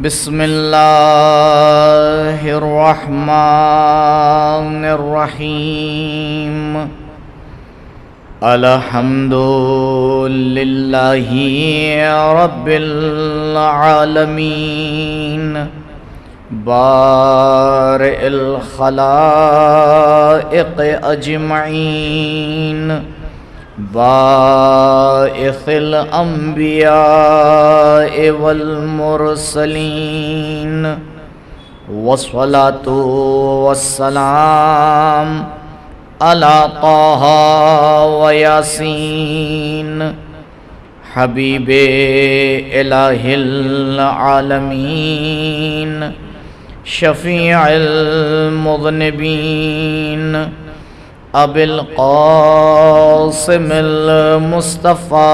بسم اللہ الرحمن الرحیم الحمد للہ رب العالمین بارئ الخلائق اجمعین باعث الانبیاء والمرسلین والصلاة والسلام علی طٰہٰ و یاسین حبیب الہ العالمین شفیع المذنبین ابی القاسم المصطفیٰ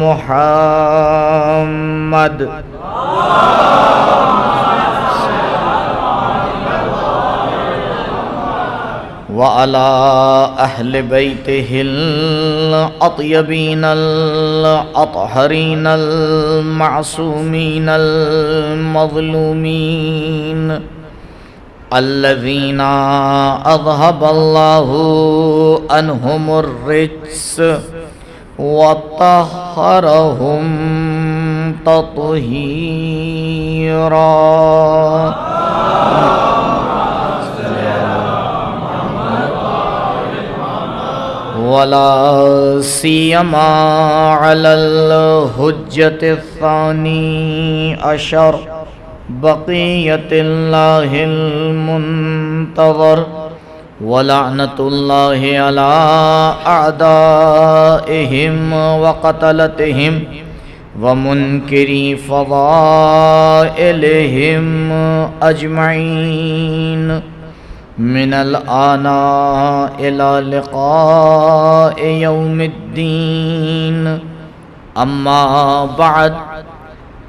محمد وعلى أهل بيته الأطيبين الأطهرين المعصومين المظلومين الذين أذهب الله عنهم الرجس وطهرهم تطهيرا ولا سيما على الحجة الثاني عشر بقية الله المنتظر ولعنة الله على أعدائهم وقتلتهم ومنكري فضائلهم أجمعين من الآن إلى لقاء يوم الدين أما بعد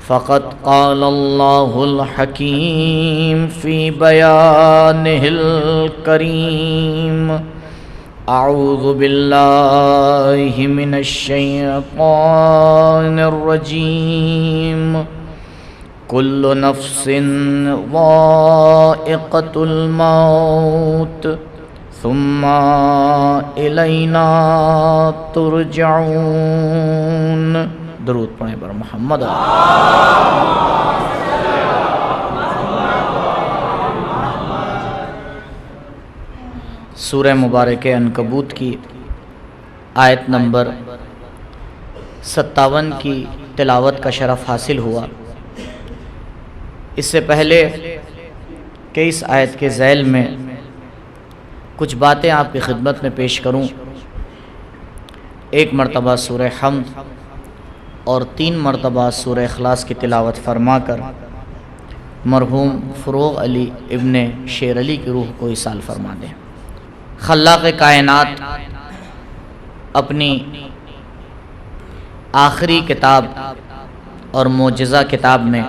فقد قال الله الحكيم في بيانه الكريم أعوذ بالله من الشيطان الرجيم كل نفس ذائقة الموت ثم إلينا ترجعون درود پڑھیں بر محمد سورہ مبارکہ عنکبوت کی آیت نمبر 57 کی تلاوت کا شرف حاصل ہوا۔ اس سے پہلے کہ اس آیت کے ذیل میں کچھ باتیں آپ کی خدمت میں پیش کروں، ایک مرتبہ سورہ حمد اور 3 مرتبہ سورہ اخلاص کی تلاوت فرما کر مرحوم فروغ علی ابن شیر علی کی روح کو ایصال فرما دیں۔ خلاق کائنات اپنی آخری کتاب اور معجزہ کتاب میں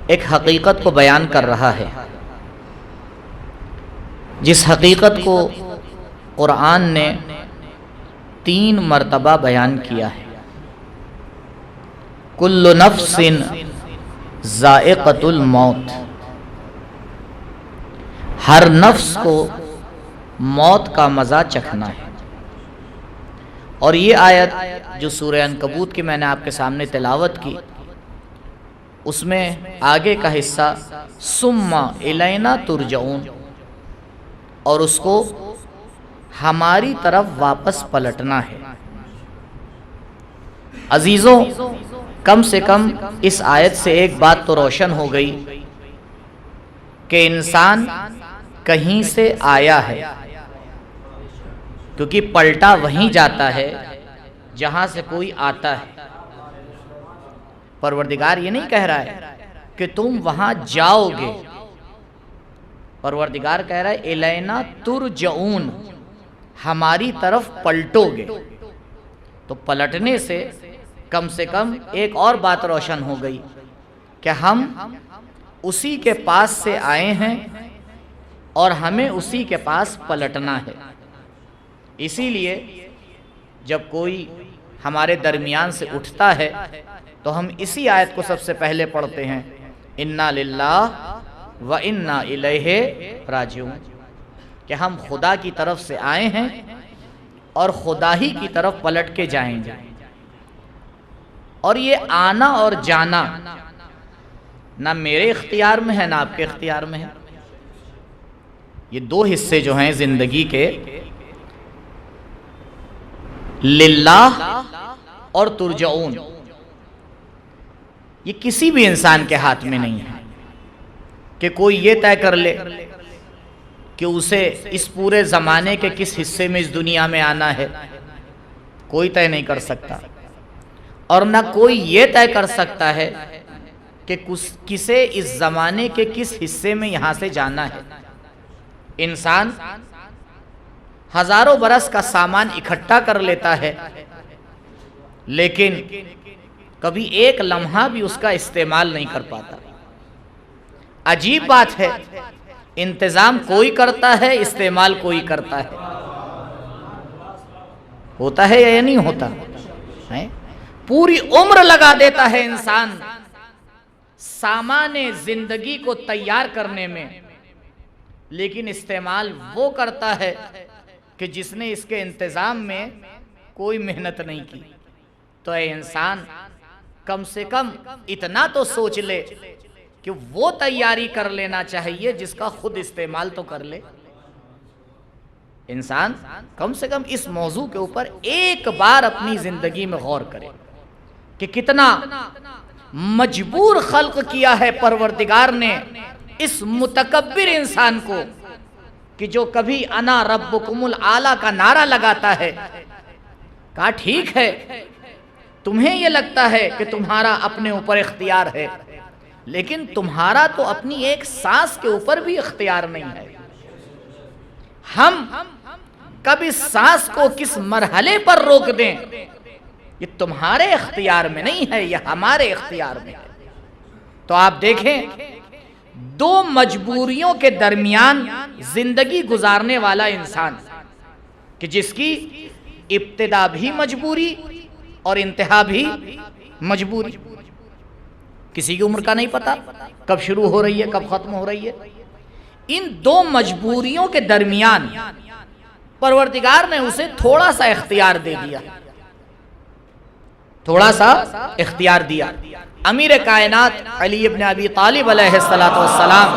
ایک حقیقت کو بیان کر رہا ہے، جس حقیقت کو قرآن نے 3 مرتبہ بیان کیا ہے۔ کل نفس ذائقۃ الموت، ہر نفس کو موت کا مزہ چکھنا ہے۔ اور یہ آیت جو سورہ عنکبوت کی میں نے آپ کے سامنے تلاوت کی، اس میں آگے کا حصہ ثم الینا ترجعون، اور اس کو ہماری طرف واپس پلٹنا ہے۔ عزیزوں، کم سے کم اس آیت سے ایک بات تو روشن ہو گئی کہ انسان کہیں سے آیا ہے، کیونکہ پلٹا وہیں جاتا ہے جہاں سے کوئی آتا ہے۔ پروردگار یہ نہیں کہہ رہا ہے کہ تم وہاں جاؤ گے، پروردگار کہہ رہا ہے الینا ترجعون، ہماری طرف پلٹو گے۔ تو پلٹنے سے کم ایک اور بات روشن ہو گئی کہ ہم اسی کے پاس سے آئے ہیں اور ہمیں اسی کے پاس پلٹنا ہے۔ اسی لیے جب کوئی ہمارے درمیان سے اٹھتا ہے تو ہم اسی آیت کو سب سے پہلے پڑھتے ہیں، انا للہ و انا الیہ راجعون، کہ ہم خدا کی طرف سے آئے ہیں اور خدا ہی کی طرف پلٹ کے جائیں گے۔ اور یہ آنا اور جانا نہ میرے اختیار میں ہے نہ آپ کے اختیار میں ہے۔ یہ دو حصے جو ہیں زندگی کے، للہ اور ترجعون، یہ کسی بھی انسان کے ہاتھ میں نہیں ہے کہ کوئی یہ طے کر لے کہ اسے اس پورے زمانے کے کس حصے میں اس دنیا میں آنا ہے، کوئی طے نہیں کر سکتا۔ اور نہ کوئی یہ طے کر سکتا ہے کہ کسے اس زمانے کے کس حصے میں یہاں سے جانا ہے۔ انسان ہزاروں برس کا سامان اکٹھا کر لیتا ہے، لیکن کبھی ایک لمحہ بھی اس کا استعمال نہیں کر پاتا۔ عجیب بات ہے، انتظام کوئی کرتا ہے، استعمال کوئی کرتا ہے۔ ہوتا ہے یا نہیں ہوتا؟ پوری عمر لگا دیتا ہے انسان سامان زندگی کو تیار کرنے میں، لیکن استعمال وہ کرتا ہے کہ جس نے اس کے انتظام میں کوئی محنت نہیں کی۔ تو اے انسان، کم سے کم اتنا تو سوچ لے کہ وہ تیاری کر لینا چاہیے جس کا خود استعمال تو کر لے۔ انسان کم سے کم اس موضوع کے اوپر ایک بار اپنی زندگی میں غور کرے کہ کتنا مجبور خلق کیا ہے پروردگار نے اس متکبر انسان کو، کہ جو کبھی انا ربکم الاعلی کا نعرہ لگاتا ہے۔ کہا ٹھیک ہے، تمہیں یہ لگتا ہے کہ تمہارا اپنے اوپر اختیار ہے، لیکن تمہارا تو اپنی ایک سانس کے اوپر بھی اختیار نہیں ہے۔ ہم کب اس سانس کو کس مرحلے پر روک دیں، یہ تمہارے اختیار میں نہیں ہے، یہ ہمارے اختیار میں ہے۔ تو آپ دیکھیں، دو مجبوریوں کے درمیان زندگی گزارنے والا انسان، کہ جس کی ابتدا بھی مجبوری اور انتہا بھی مجبوری۔ کسی کی عمر کا نہیں پتا کب شروع ہو رہی ہے کب ختم ہو رہی ہے۔ ان دو مجبوریوں کے درمیان پروردگار نے اسے تھوڑا سا اختیار دے دیا، تھوڑا سا اختیار دیا۔ امیر کائنات علی ابن ابی طالب علیہ السلام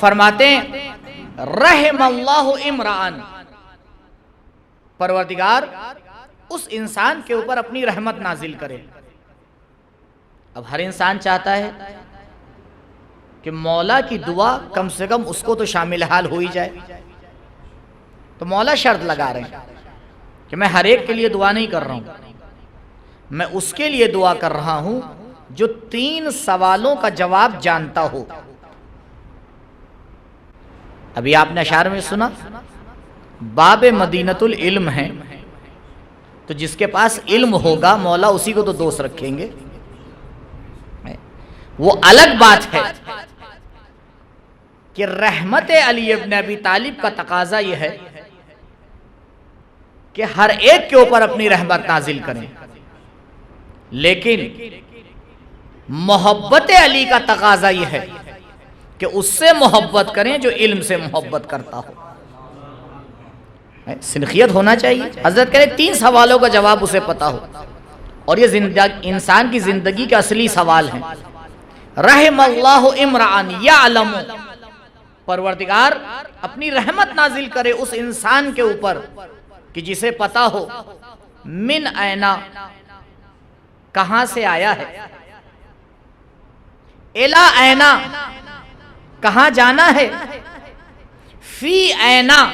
فرماتے ہیں، رحم اللہ امرأن، پروردگار اس انسان کے اوپر اپنی رحمت نازل کرے۔ اب ہر انسان چاہتا ہے کہ مولا کی دعا کم سے کم اس کو تو شامل حال ہو ہی جائے، تو مولا شرط لگا رہے ہیں کہ میں ہر ایک کے لیے دعا نہیں کر رہا ہوں، میں اس کے لیے دعا کر رہا ہوں جو 3 سوالوں کا جواب جانتا ہو۔ ابھی آپ نے اشعار میں سنا، باب مدینۃ العلم ہے، تو جس کے پاس علم ہوگا مولا اسی کو تو دوست رکھیں گے۔ وہ الگ بات ہے کہ رحمت علی ابن ابی طالب کا تقاضا یہ ہے کہ ہر ایک کے اوپر اپنی رحمت نازل کریں، لیکن محبت علی کا تقاضا یہ ہے کہ اس سے محبت کریں جو علم سے محبت کرتا ہو۔ سنخیت ہونا چاہیے۔ حضرت کہے 3 سوالوں کا جواب اسے پتا ہو، اور یہ انسان کی زندگی کے اصلی سوال ہیں۔ رحم اللہ امرأن یعلم، پروردگار اپنی رحمت نازل کرے اس انسان کے اوپر کہ جسے پتا ہو من اینا، کہاں سے آیا ہے، الا اینا، کہاں جانا ہے، فی اینا،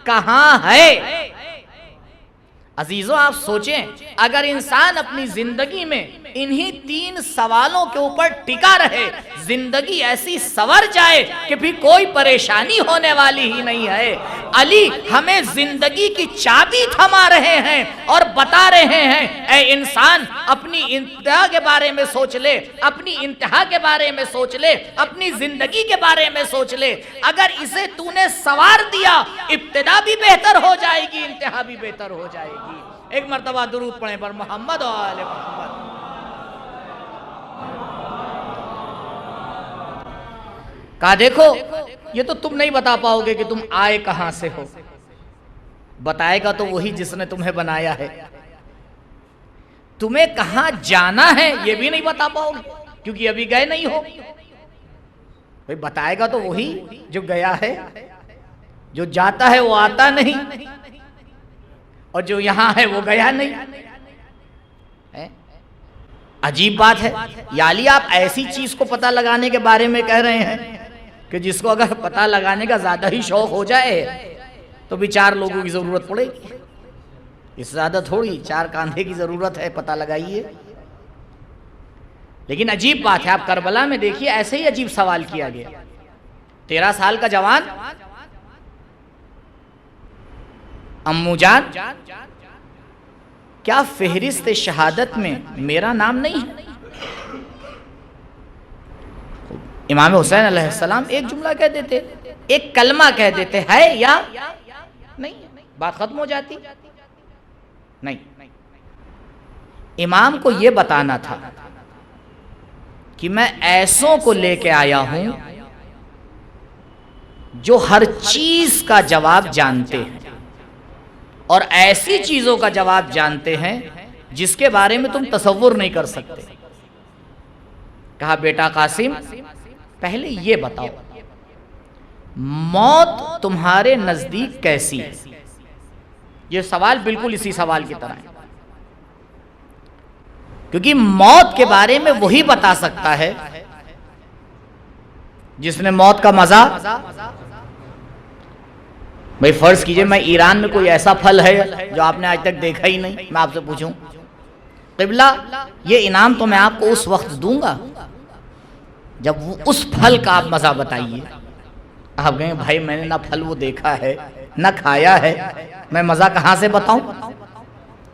کہاں ہے۔ عزیزو آپ سوچیں، اگر انسان اپنی زندگی میں انہی 3 سوالوں کے اوپر ٹکا رہے، زندگی ایسی سور جائے کہ پھر کوئی پریشانی ہونے والی ہی نہیں ہے، علی ہمیں زندگی کی چابی تھما رہے ہیں اور بتا رہے ہیں اے انسان اپنی انتہا کے بارے میں سوچ لے، اپنی انتہا کے بارے میں سوچ لے، اپنی زندگی کے بارے میں سوچ لے، اگر اسے تو نے سوار دیا ابتدا بھی بہتر ہو جائے گی، انتہا بھی بہتر ہو جائے گی۔ ایک مرتبہ درود پڑھیں پر محمد و آل محمد۔ کہا دیکھو یہ تو تم نہیں بتا پاؤ گے کہ تم آئے کہاں سے ہو، بتائے گا تو وہی جس نے تمہیں بنایا ہے۔ تمہیں کہاں جانا ہے یہ بھی نہیں بتا پاؤ گے کیونکہ ابھی گئے نہیں ہو۔ بھئی بتائے گا تو وہی جو گیا ہے، جو جاتا ہے وہ آتا نہیں، اور جو یہاں ہے وہ گیا نہیں۔ عجیب بات ہے یا علی، آپ ایسی چیز کو پتہ لگانے کے بارے میں کہہ رہے ہیں کہ جس کو اگر پتہ لگانے کا زیادہ ہی شوق ہو جائے تو بھی 4 لوگوں کی ضرورت پڑے گی، اس سے زیادہ تھوڑی 4 کاندھے کی ضرورت ہے، پتہ لگائیے۔ لیکن عجیب بات ہے، آپ کربلا میں دیکھیے ایسے ہی عجیب سوال کیا گیا۔ 13 سال کا جوان، امو جان کیا فہرست شہادت میں میرا نام نہیں ہے؟ امام حسین علیہ السلام ایک جملہ کہہ دیتے، ایک کلمہ کہہ دیتے، ہے یا نہیں، بات ختم ہو جاتی۔ نہیں، امام کو یہ بتانا تھا کہ میں ایسوں کو لے کے آیا ہوں جو ہر چیز کا جواب جانتے ہیں اور ایسی چیزوں کا جواب جانتے ہیں جس کے بارے میں تم تصور نہیں کر سکتے۔ کہا بیٹا قاسم پہلے یہ بتاؤ موت تمہارے نزدیک کیسی ہے؟ یہ سوال بالکل اسی سوال کی طرح ہے، کیونکہ موت کے بارے میں وہی بتا سکتا ہے جس نے موت کا مزہ۔ بھئی فرض کیجئے میں ایران میں کوئی ایسا پھل ہے جو آپ نے آج تک دیکھا ہی نہیں، میں آپ سے پوچھوں قبلہ یہ انعام تو میں آپ کو اس وقت دوں گا جب اس پھل کا آپ مزہ بتائیے۔ آپ کہیں بھائی میں نے نہ پھل وہ دیکھا ہے نہ کھایا ہے، میں مزہ کہاں سے بتاؤں؟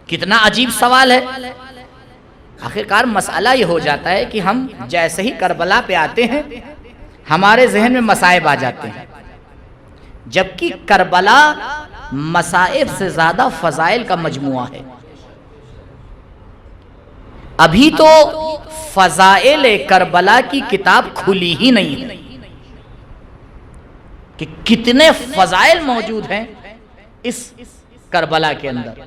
کتنا عجیب سوال ہے۔ آخرکار مسئلہ یہ ہو جاتا ہے کہ ہم جیسے ہی کربلا پہ آتے ہیں ہمارے ذہن میں مصائب آ جاتے ہیں، جبکہ کربلا مصائب سے زیادہ فضائل کا مجموعہ ہے۔ ابھی تو فضائل کربلا کی کتاب کھلی ہی نہیں ہے کہ کتنے فضائل موجود ہیں اس کربلا کے اندر۔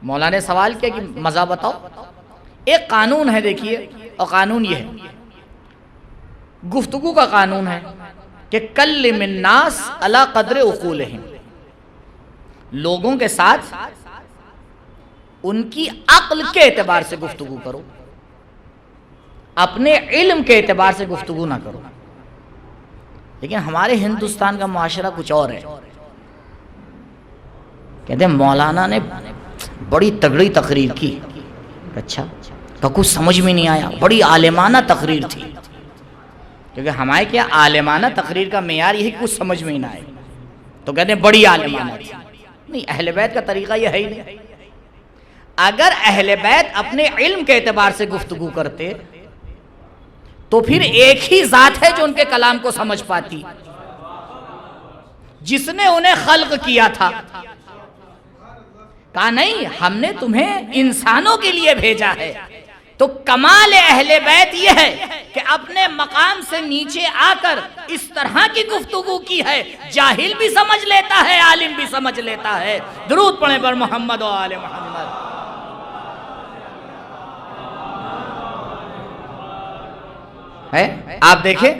مولا نے سوال کیا کہ مزہ بتاؤ۔ ایک قانون ہے دیکھیے، اور قانون یہ ہے، گفتگو کا قانون ہے کہ کلم الناس علی قدر عقولہم، لوگوں کے ساتھ ان کی عقل کے اعتبار سے گفتگو کرو، اپنے علم کے اعتبار سے گفتگو نہ کرو۔ لیکن ہمارے ہندوستان کا معاشرہ کچھ اور ہے۔ کہتے ہیں مولانا نے بڑی تگڑی تقریر کی، اچھا تو کچھ سمجھ میں نہیں آیا، بڑی عالمانہ تقریر تھی، کیونکہ ہمارے کیا عالمانہ تقریر کا معیار یہ ہے کہ کچھ سمجھ میں نہ آئے تو کہتے ہیں بڑی عالمانہ تھی۔ نہیں، اہل بیت کا طریقہ یہ ہے ہی نہیں۔ اگر اہل بیت اپنے علم کے اعتبار سے گفتگو کرتے تو پھر ایک ہی ذات ہے جو ان کے کلام کو سمجھ پاتی، جس نے انہیں خلق کیا تھا۔ کہا نہیں، ہم نے تمہیں انسانوں کے لیے بھیجا ہے۔ تو کمال اہل بیت یہ ہے کہ اپنے مقام سے نیچے آ کر اس طرح کی گفتگو کی ہے، جاہل بھی سمجھ لیتا ہے، عالم بھی سمجھ لیتا ہے۔ درود پڑھیں پر محمد و آل محمد۔ آپ دیکھیں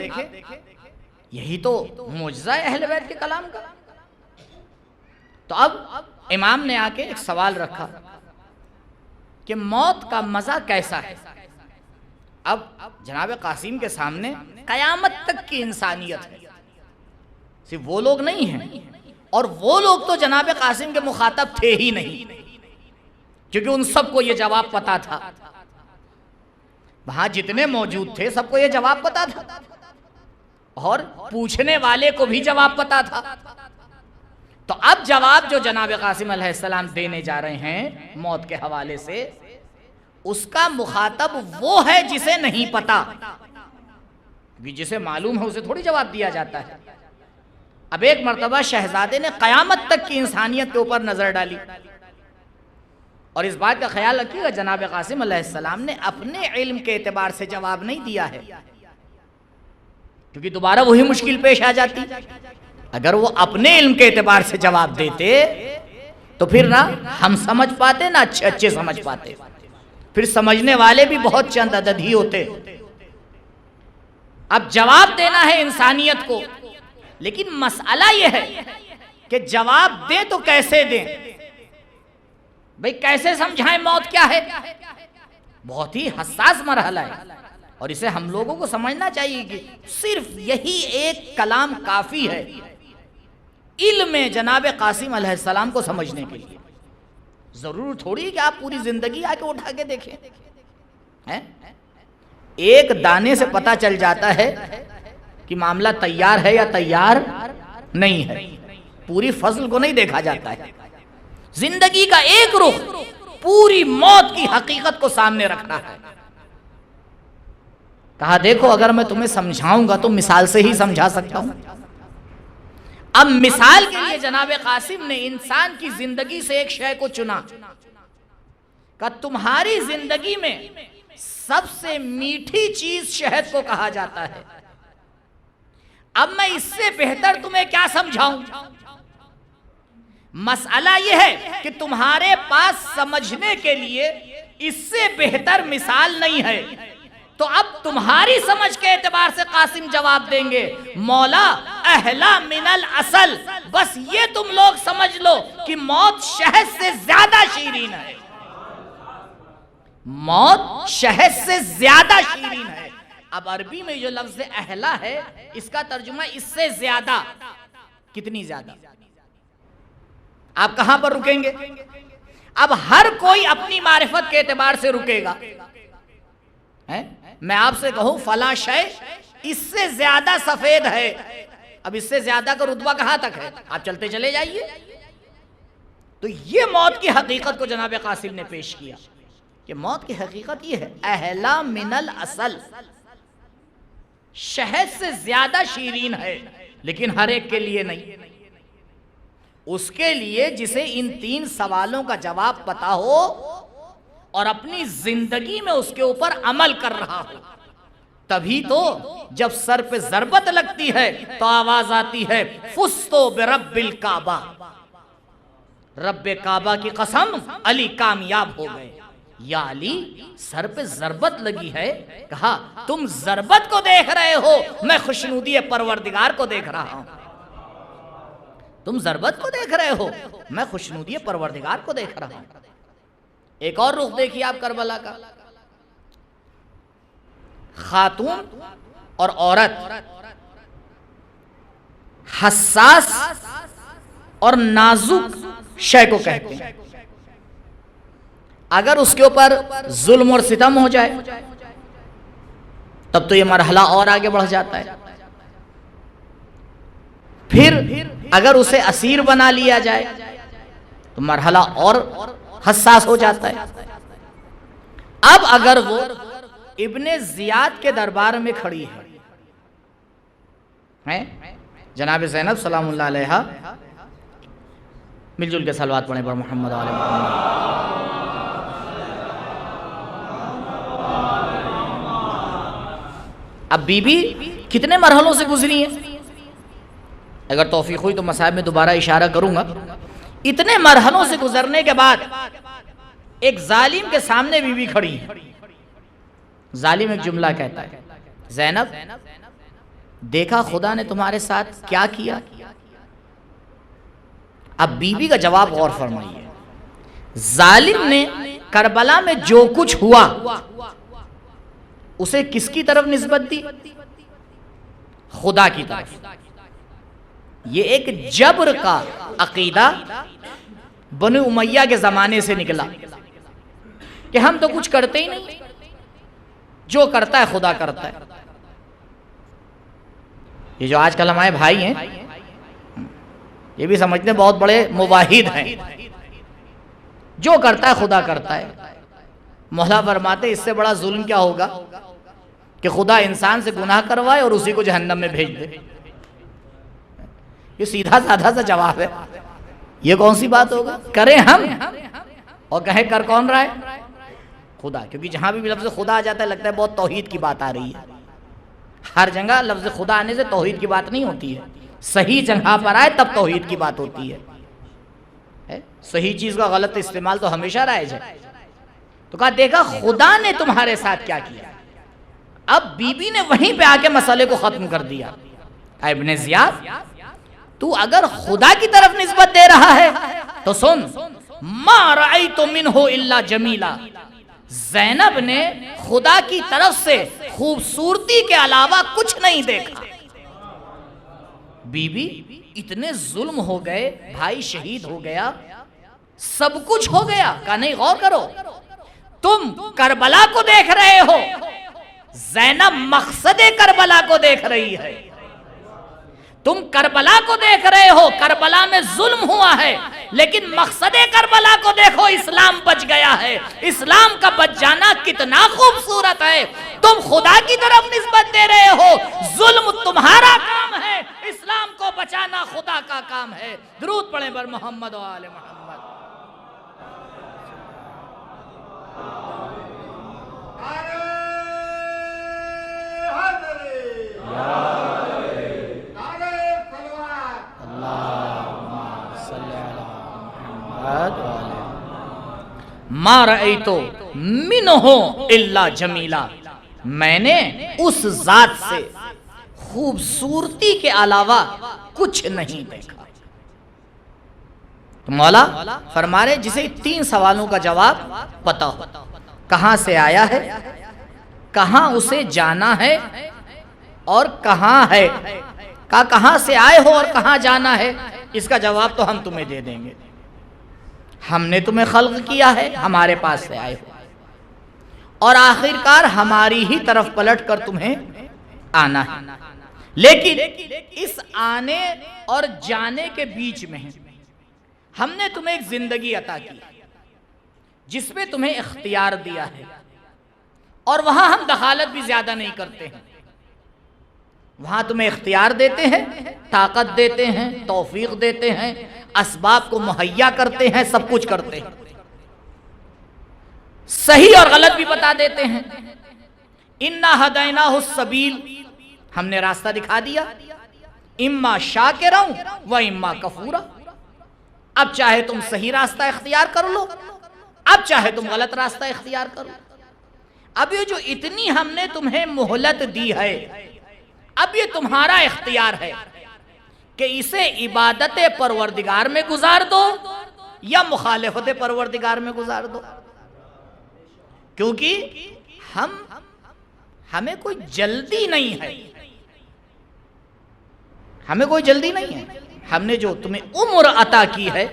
یہی تو معجزہ ہے اہل بیت کے کلام کا۔ تو اب امام نے آ کے ایک سوال رکھا کہ موت کا مزہ کیسا ہے۔ اب جناب قاسم کے سامنے قیامت تک کی انسانیت ہے، صرف وہ لوگ نہیں ہیں، اور وہ لوگ تو جناب قاسم کے مخاطب تھے ہی نہیں، کیونکہ ان سب کو یہ جواب پتا تھا۔ وہاں جتنے موجود تھے سب کو یہ جواب پتا تھا، اور پوچھنے والے کو بھی جواب پتا تھا۔ تو اب جواب جو جناب قاسم علیہ السلام دینے جا رہے ہیں موت کے حوالے سے، اس کا مخاطب وہ ہے جسے نہیں پتا، جسے معلوم ہے اسے تھوڑی جواب دیا جاتا ہے۔ اب ایک مرتبہ شہزادے نے قیامت تک کی انسانیت کے اوپر نظر ڈالی، اور اس بات کا خیال رکھیے گا جناب قاسم علیہ السلام نے اپنے علم کے اعتبار سے جواب نہیں دیا ہے، کیونکہ دوبارہ وہی مشکل پیش آ جاتی۔ اگر وہ اپنے علم کے اعتبار سے جواب دیتے تو پھر نہ ہم سمجھ پاتے نہ اچھے سمجھ پاتے، پھر سمجھنے والے بھی بہت چند عدد ہی ہوتے۔ اب جواب دینا ہے انسانیت کو، لیکن مسئلہ یہ ہے کہ جواب دیں تو کیسے دیں؟ بھئی کیسے سمجھائیں موت کیا ہے؟ بہت ہی حساس مرحلہ ہے، اور اسے ہم لوگوں کو سمجھنا چاہیے کہ صرف یہی ایک کلام کافی ہے علم جناب قاسم علیہ السلام کو سمجھنے کے لیے۔ ضرور تھوڑی کہ آپ پوری زندگی آ کے اٹھا کے دیکھیں، ایک دانے سے پتہ چل جاتا ہے کہ معاملہ تیار ہے یا تیار نہیں ہے، پوری فصل کو نہیں دیکھا جاتا ہے۔ زندگی کا ایک رخ پوری موت کی حقیقت کو سامنے رکھنا ہے۔ کہا دیکھو اگر میں تمہیں سمجھاؤں گا تو مثال سے ہی سمجھا سکتا ہوں۔ اب مثال کے لیے جناب قاسم نے انسان کی زندگی سے ایک شے کو چنا، کہ تمہاری زندگی میں سب سے میٹھی چیز شہد کو کہا جاتا ہے، اب میں اس سے بہتر تمہیں کیا سمجھاؤں؟ مسئلہ یہ ہے کہ تمہارے پاس سمجھنے کے لیے اس سے بہتر مثال نہیں ہے، تو اب تمہاری سمجھ کے اعتبار سے قاسم جواب دیں گے، مولا اہلا من الاصل، بس یہ تم لوگ سمجھ لو کہ موت شہد سے زیادہ شیرین ہے، موت شہد سے زیادہ شیرین ہے۔ اب عربی میں جو لفظ اہلا ہے اس کا ترجمہ اس سے زیادہ، کتنی زیادہ؟ آپ کہاں پر رکیں گے؟ اب ہر کوئی اپنی معرفت کے اعتبار سے رکے گا۔ میں آپ سے کہوں فلاں شے اس سے زیادہ سفید ہے، اب اس سے زیادہ کا رتبہ کہاں تک ہے؟ آپ چلتے چلے جائیے۔ تو یہ موت کی حقیقت کو جناب قاسم نے پیش کیا کہ موت کی حقیقت یہ ہے اہلا من الاصل، شہد سے زیادہ شیرین ہے، لیکن ہر ایک کے لیے نہیں۔ اس کے لیے جسے ان تین سوالوں کا جواب پتا ہو اور اپنی زندگی میں اس کے اوپر عمل کر رہا ہو، تبھی تو جب سر پہ ضربت لگتی ہے تو آواز آتی ہے فزتو برب الکعبہ، رب کعبہ کی قسم علی کامیاب ہو گئے۔ یا علی سر پہ ضربت لگی ہے، کہا تم ضربت کو دیکھ رہے ہو، میں خوشنودی پروردگار کو دیکھ رہا ہوں۔ تم ضربت کو دیکھ رہے ہو، میں خوشنودی پروردگار کو دیکھ رہا ہوں۔ ایک اور رخ دیکھیے آپ کربلا کا، خاتون اور عورت حساس اور نازک شے کو کہتے ہیں، اگر اس کے اوپر ظلم اور ستم ہو جائے تب تو یہ مرحلہ اور آگے بڑھ جاتا ہے، پھر اگر اسے اسیر بنا لیا جائے تو مرحلہ اور حساس ہو جاتا ہے۔ اب اگر وہ ابن زیاد کے دربار میں کھڑی ہے، جناب زینب سلام اللہ علیہا، مل جل کے صلوات پڑھیں پر محمد علیہ محمد۔ اب بی بی کتنے مرحلوں سے گزری ہیں، اگر توفیق ہوئی تو مصاحب میں دوبارہ اشارہ کروں گا۔ اتنے مرحلوں سے گزرنے کے بعد ایک ظالم کے سامنے بی بی کھڑی ہے، ظالم ایک جملہ کہتا ہے، زینب دیکھا خدا نے تمہارے ساتھ کیا کیا؟ اب بی بی کا جواب غور فرمائیے، ظالم نے کربلا میں جو کچھ ہوا اسے کس کی طرف نسبت دی؟ خدا کی طرف۔ یہ ایک جبر کا عقیدہ بنو امیہ کے زمانے سے نکلا کہ ہم تو کچھ کرتے ہی نہیں، جو کرتا ہے خدا کرتا ہے۔ یہ جو آج کل ہمارے بھائی ہیں یہ بھی سمجھتے ہیں بہت بڑے مواحد ہیں، جو کرتا ہے خدا کرتا ہے۔ مولا فرماتے اس سے بڑا ظلم کیا ہوگا کہ خدا انسان سے گناہ کروائے اور اسی کو جہنم میں بھیج دے۔ یہ سیدھا سادھا سا جواب ہے، یہ کون سی بات ہوگا؟ کریں ہم اور کہیں کر کون رہا ہے؟ خدا۔ کیونکہ جہاں بھی لفظ خدا آ جاتا ہے لگتا ہے بہت توحید کی بات آ رہی ہے۔ ہر جگہ لفظ خدا آنے سے توحید کی بات نہیں ہوتی ہے، صحیح جگہ پر آئے تب توحید کی بات ہوتی ہے۔ صحیح چیز کا غلط استعمال تو ہمیشہ رائج ہے۔ تو کہا دیکھا خدا نے تمہارے ساتھ کیا کیا۔ اب بی بی نے وہیں پہ آ کے مسئلے کو ختم کر دیا۔ ابن زیاد تو اگر خدا کی طرف نسبت دے رہا ہے تو سن، ما رأیت منہ الا جمیلا، زینب نے خدا کی طرف سے خوبصورتی کے علاوہ کچھ نہیں دیکھا۔ بی بی اتنے ظلم ہو گئے، بھائی شہید ہو گیا، سب کچھ ہو گیا، کہا نہیں غور کرو، تم کربلا کو دیکھ رہے ہو، زینب مقصد کربلا کو دیکھ رہی ہے۔ تم کربلا کو دیکھ رہے ہو، کربلا میں ظلم ہوا ہے، لیکن مقصد کربلا کو دیکھو، اسلام بچ گیا ہے۔ اسلام کا بچ جانا کتنا خوبصورت ہے۔ تم خدا کی طرف نسبت دے رہے ہو، ظلم تمہارا کام ہے، اسلام کو بچانا خدا کا کام ہے۔ درود پڑھیں بر محمد و آل محمد۔ ما رأیتو منہ الا جمیلا، میں نے اس ذات سے خوبصورتی کے علاوہ کچھ نہیں دیکھا۔ تو مولا فرما رہے جسے 3 سوالوں کا جواب پتا ہو، کہاں سے آیا ہے، کہاں اسے جانا ہے اور کہاں ہے، کہاں سے آئے ہو اور کہاں جانا ہے، اس کا جواب تو ہم تمہیں دے دیں گے۔ ہم نے تمہیں خلق کیا ہے، ہمارے پاس سے آئے ہو، اور آخر کار ہماری ہی طرف پلٹ کر تمہیں آنا ہے۔ لیکن اس آنے اور جانے کے بیچ میں ہم نے تمہیں ایک زندگی عطا کی جس پہ تمہیں اختیار دیا ہے، اور وہاں ہم دخالت بھی زیادہ نہیں کرتے ہیں۔ وہاں تمہیں اختیار دیتے ہیں، طاقت دیتے ہیں، توفیق دیتے ہیں، اسباب کو مہیا کرتے ہیں، سب کچھ کرتے ہیں، صحیح اور غلط بھی بتا دیتے ہیں۔ اِنَّا هَدَيْنَاهُ السَّبِيلَ، ہم نے راستہ دکھا دیا، اما شاکرا و اما کفورا، اب چاہے تم صحیح راستہ اختیار کر لو، اب چاہے تم غلط راستہ اختیار کرو۔ اب یہ جو اتنی ہم نے تمہیں مہلت دی ہے، اب یہ تمہارا اختیار ہے کہ اسے عبادت پروردگار میں گزار دو یا مخالفت پروردگار میں گزار دو، کیونکہ ہمیں کوئی جلدی نہیں ہے، ہمیں کوئی جلدی نہیں ہے۔ ہم نے جو تمہیں عمر عطا کی ہے،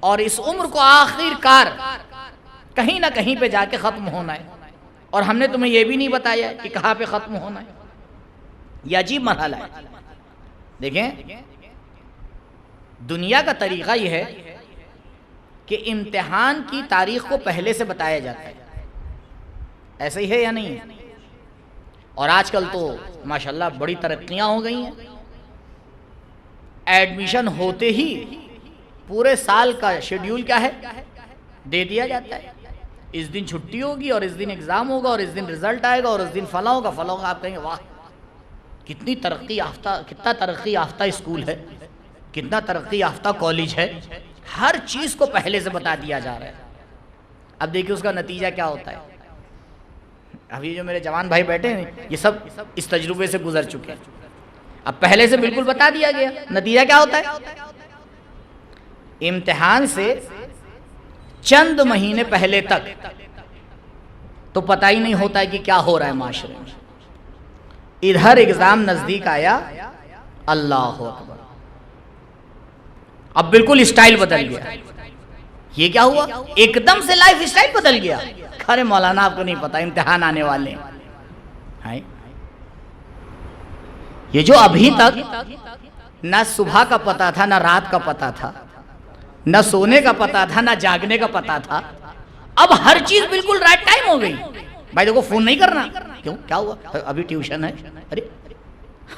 اور اس عمر کو آخر کار کہیں نہ کہیں پہ جا کے ختم ہونا ہے، اور ہم نے تمہیں یہ بھی نہیں بتایا کہ کہاں پہ ختم ہونا ہے۔ یہ عجیب مرحلہ ہے۔ دیکھیں دنیا کا طریقہ یہ ہے کہ امتحان کی تاریخ کو پہلے سے بتایا جاتا ہے، ایسا ہی ہے یا نہیں ہے؟ اور آج کل تو ماشاءاللہ بڑی ترقیاں ہو گئی ہیں، ایڈمیشن ہوتے ہی پورے سال کا شیڈیول کیا ہے دے دیا جاتا ہے، اس دن چھٹی ہوگی اور اس دن ایگزام ہوگا اور اس دن رزلٹ آئے گا اور اس دن فلاں ہوگا فلاں ہوگا۔ آپ کہیں گے واہ کتنی ترقی یافتہ، کتنا ترقی یافتہ اسکول ہے، کتنا ترقی یافتہ کالج ہے، ہر چیز کو پہلے سے بتا دیا جا رہا ہے۔ اب دیکھیں اس کا نتیجہ کیا ہوتا ہے۔ اب یہ جو میرے جوان بھائی بیٹھے ہیں یہ سب اس تجربے سے گزر چکے ہیں، اب پہلے سے بالکل بتا دیا گیا، نتیجہ کیا ہوتا ہے؟ امتحان سے چند مہینے پہلے تک تو پتہ ہی نہیں ہوتا ہے کہ کیا ہو رہا ہے معاشرے میں، ادھر ایگزام نزدیک آیا، اللہ اکبر، اب بالکل اسٹائل بدل گیا۔ یہ کیا ہوا؟ ایک دم سے لائف اسٹائل بدل گیا۔ ارے مولانا آپ کو نہیں پتا امتحان آنے والے ہیں۔ یہ جو ابھی تک نہ صبح کا پتا تھا، نہ رات کا پتا تھا، نہ سونے کا پتا تھا، نہ جاگنے کا پتا تھا. اب ہر چیز بالکل رائٹ ٹائم ہو گئی. بھائی دیکھو فون نہیں کرنا. کیوں؟ کیا ہوا؟ ابھی ٹیوشن ہے. ارے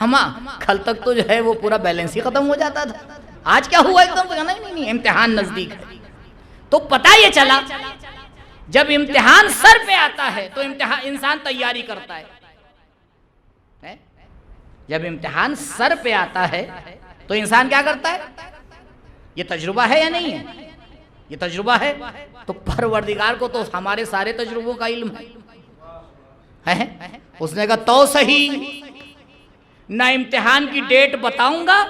ہماں کل تک تو جو ہے وہ پورا بیلنس ہی ختم ہو جاتا تھا. آج کیا ہوا ایک دم؟ نہیں امتحان نزدیک ہے. تو پتہ یہ چلا جب امتحان سر پہ آتا ہے تو انسان تیاری کرتا ہے. جب امتحان سر پہ آتا ہے تو انسان کیا کرتا ہے؟ یہ تجربہ ہے یا نہیں ہے؟ یہ تجربہ ہے. تو پروردگار کو تو ہمارے سارے تجربوں کا علم ہے. اس نے کہا تو صحیح، نہ امتحان کی ڈیٹ بتاؤں گا،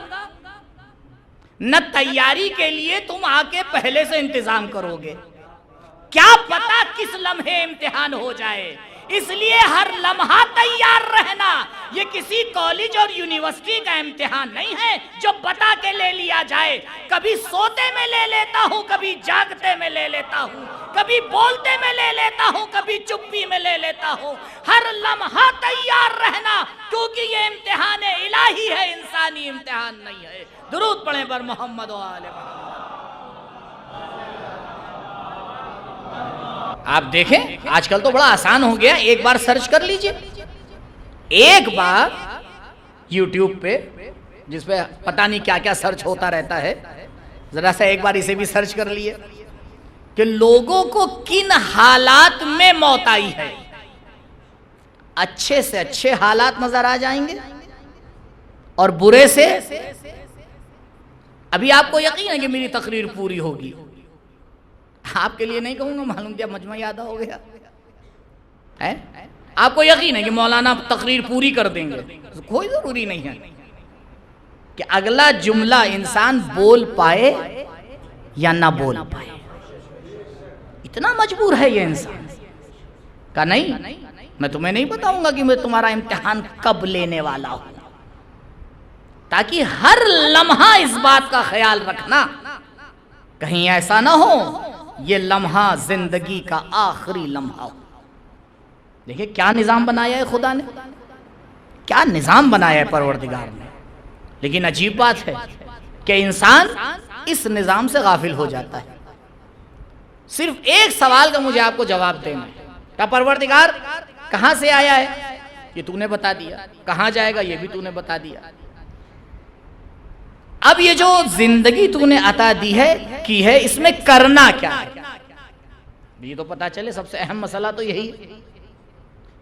نہ تیاری کے لیے تم آ کے پہلے سے انتظام کرو گے. کیا پتا کس لمحے امتحان ہو جائے، اس لیے ہر لمحہ تیار رہنا. یہ کسی کالج اور یونیورسٹی کا امتحان نہیں ہے جو بتا کے لے لیا جائے. کبھی سوتے میں لے لیتا ہوں، کبھی جاگتے میں لے لیتا ہوں، کبھی بولتے میں لے لیتا ہوں، کبھی چپی میں لے لیتا ہوں. ہر لمحہ تیار رہنا، کیونکہ یہ امتحان الہی ہے، انسانی امتحان نہیں ہے. درود پڑھیں پر محمد و آل محمد. آپ دیکھیں آج کل تو بڑا آسان ہو گیا. ایک بار سرچ کر لیجئے، ایک بار یوٹیوب پہ، جس پہ پتہ نہیں کیا کیا سرچ ہوتا رہتا ہے، ذرا سا ایک بار اسے بھی سرچ کر لیے کہ لوگوں کو کن حالات میں موت آئی ہے. اچھے سے اچھے حالات نظر آ جائیں گے اور برے سے. ابھی آپ کو یقین ہے کہ میری تقریر پوری ہوگی. آپ کے لیے نہیں کہوں گا، معلوم کیا مجمع یاد ہو گیا. آپ کو یقین ہے کہ مولانا تقریر پوری کر دیں گے. کوئی ضروری نہیں ہے کہ اگلا جملہ انسان بول پائے یا نہ بول پائے. اتنا مجبور ہے یہ انسان کہ نہیں، میں تمہیں نہیں بتاؤں گا کہ میں تمہارا امتحان کب لینے والا ہوں. تاکہ ہر لمحہ اس بات کا خیال رکھنا کہیں ایسا نہ ہو یہ لمحہ زندگی کا آخری لمحہ ہو. دیکھیں کیا نظام بنایا ہے خدا نے، کیا نظام بنایا ہے پروردگار نے. لیکن عجیب بات ہے کہ انسان اس نظام سے غافل ہو جاتا ہے. صرف ایک سوال کا مجھے آپ کو جواب دینا ہے کہ پروردگار کہاں سے آیا ہے؟ یہ تو نے بتا دیا. کہاں جائے گا؟ یہ بھی تو نے بتا دیا. اب یہ جو زندگی تو نے عطا دی ہے کی ہے، اس میں کرنا کیا ہے؟ یہ تو پتا چلے. سب سے اہم مسئلہ تو یہی ہے.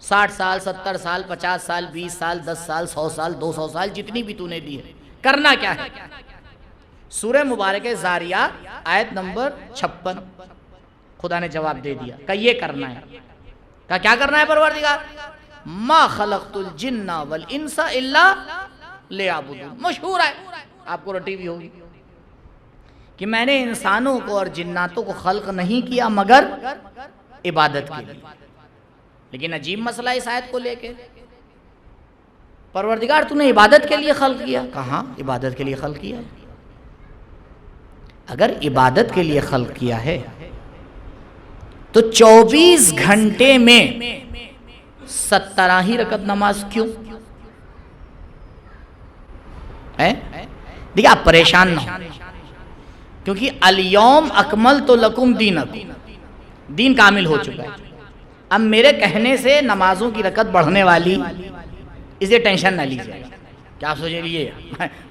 60 سال 70 سال 50 سال 20 سال 10 سال 100 سال 200 سال جتنی بھی تو نے دی ہے، کرنا کیا ہے؟ سورہ مبارک زاریات آیت نمبر 56 خدا نے جواب دے دیا کہ یہ کرنا ہے. کہ کیا کرنا ہے پروردگار؟ ما خلقت الجن والانس الا لیعبدون. مشہور ہے، آپ کو رٹی بھی ہوگی کہ میں نے انسانوں کو اور جناتوں کو خلق نہیں کیا مگر عبادت کے لیے. لیکن عجیب مسئلہ اس آیت کو لے کے، پروردگار تو نے عبادت کے لیے خلق کیا. کہاں عبادت کے لیے خلق کیا؟ اگر عبادت کے لیے خلق کیا ہے تو 24 گھنٹے میں 17 ہی رکعت نماز کیوں؟ دیکھیں آپ پریشان نہ ہو، کیونکہ الیوم اکملت لکم دینکم، دین کامل ہو چکا ہے. اب میرے کہنے سے نمازوں کی رکعت بڑھنے والی، اسے ٹینشن نہ لیجیے. کیا سوچیں یہ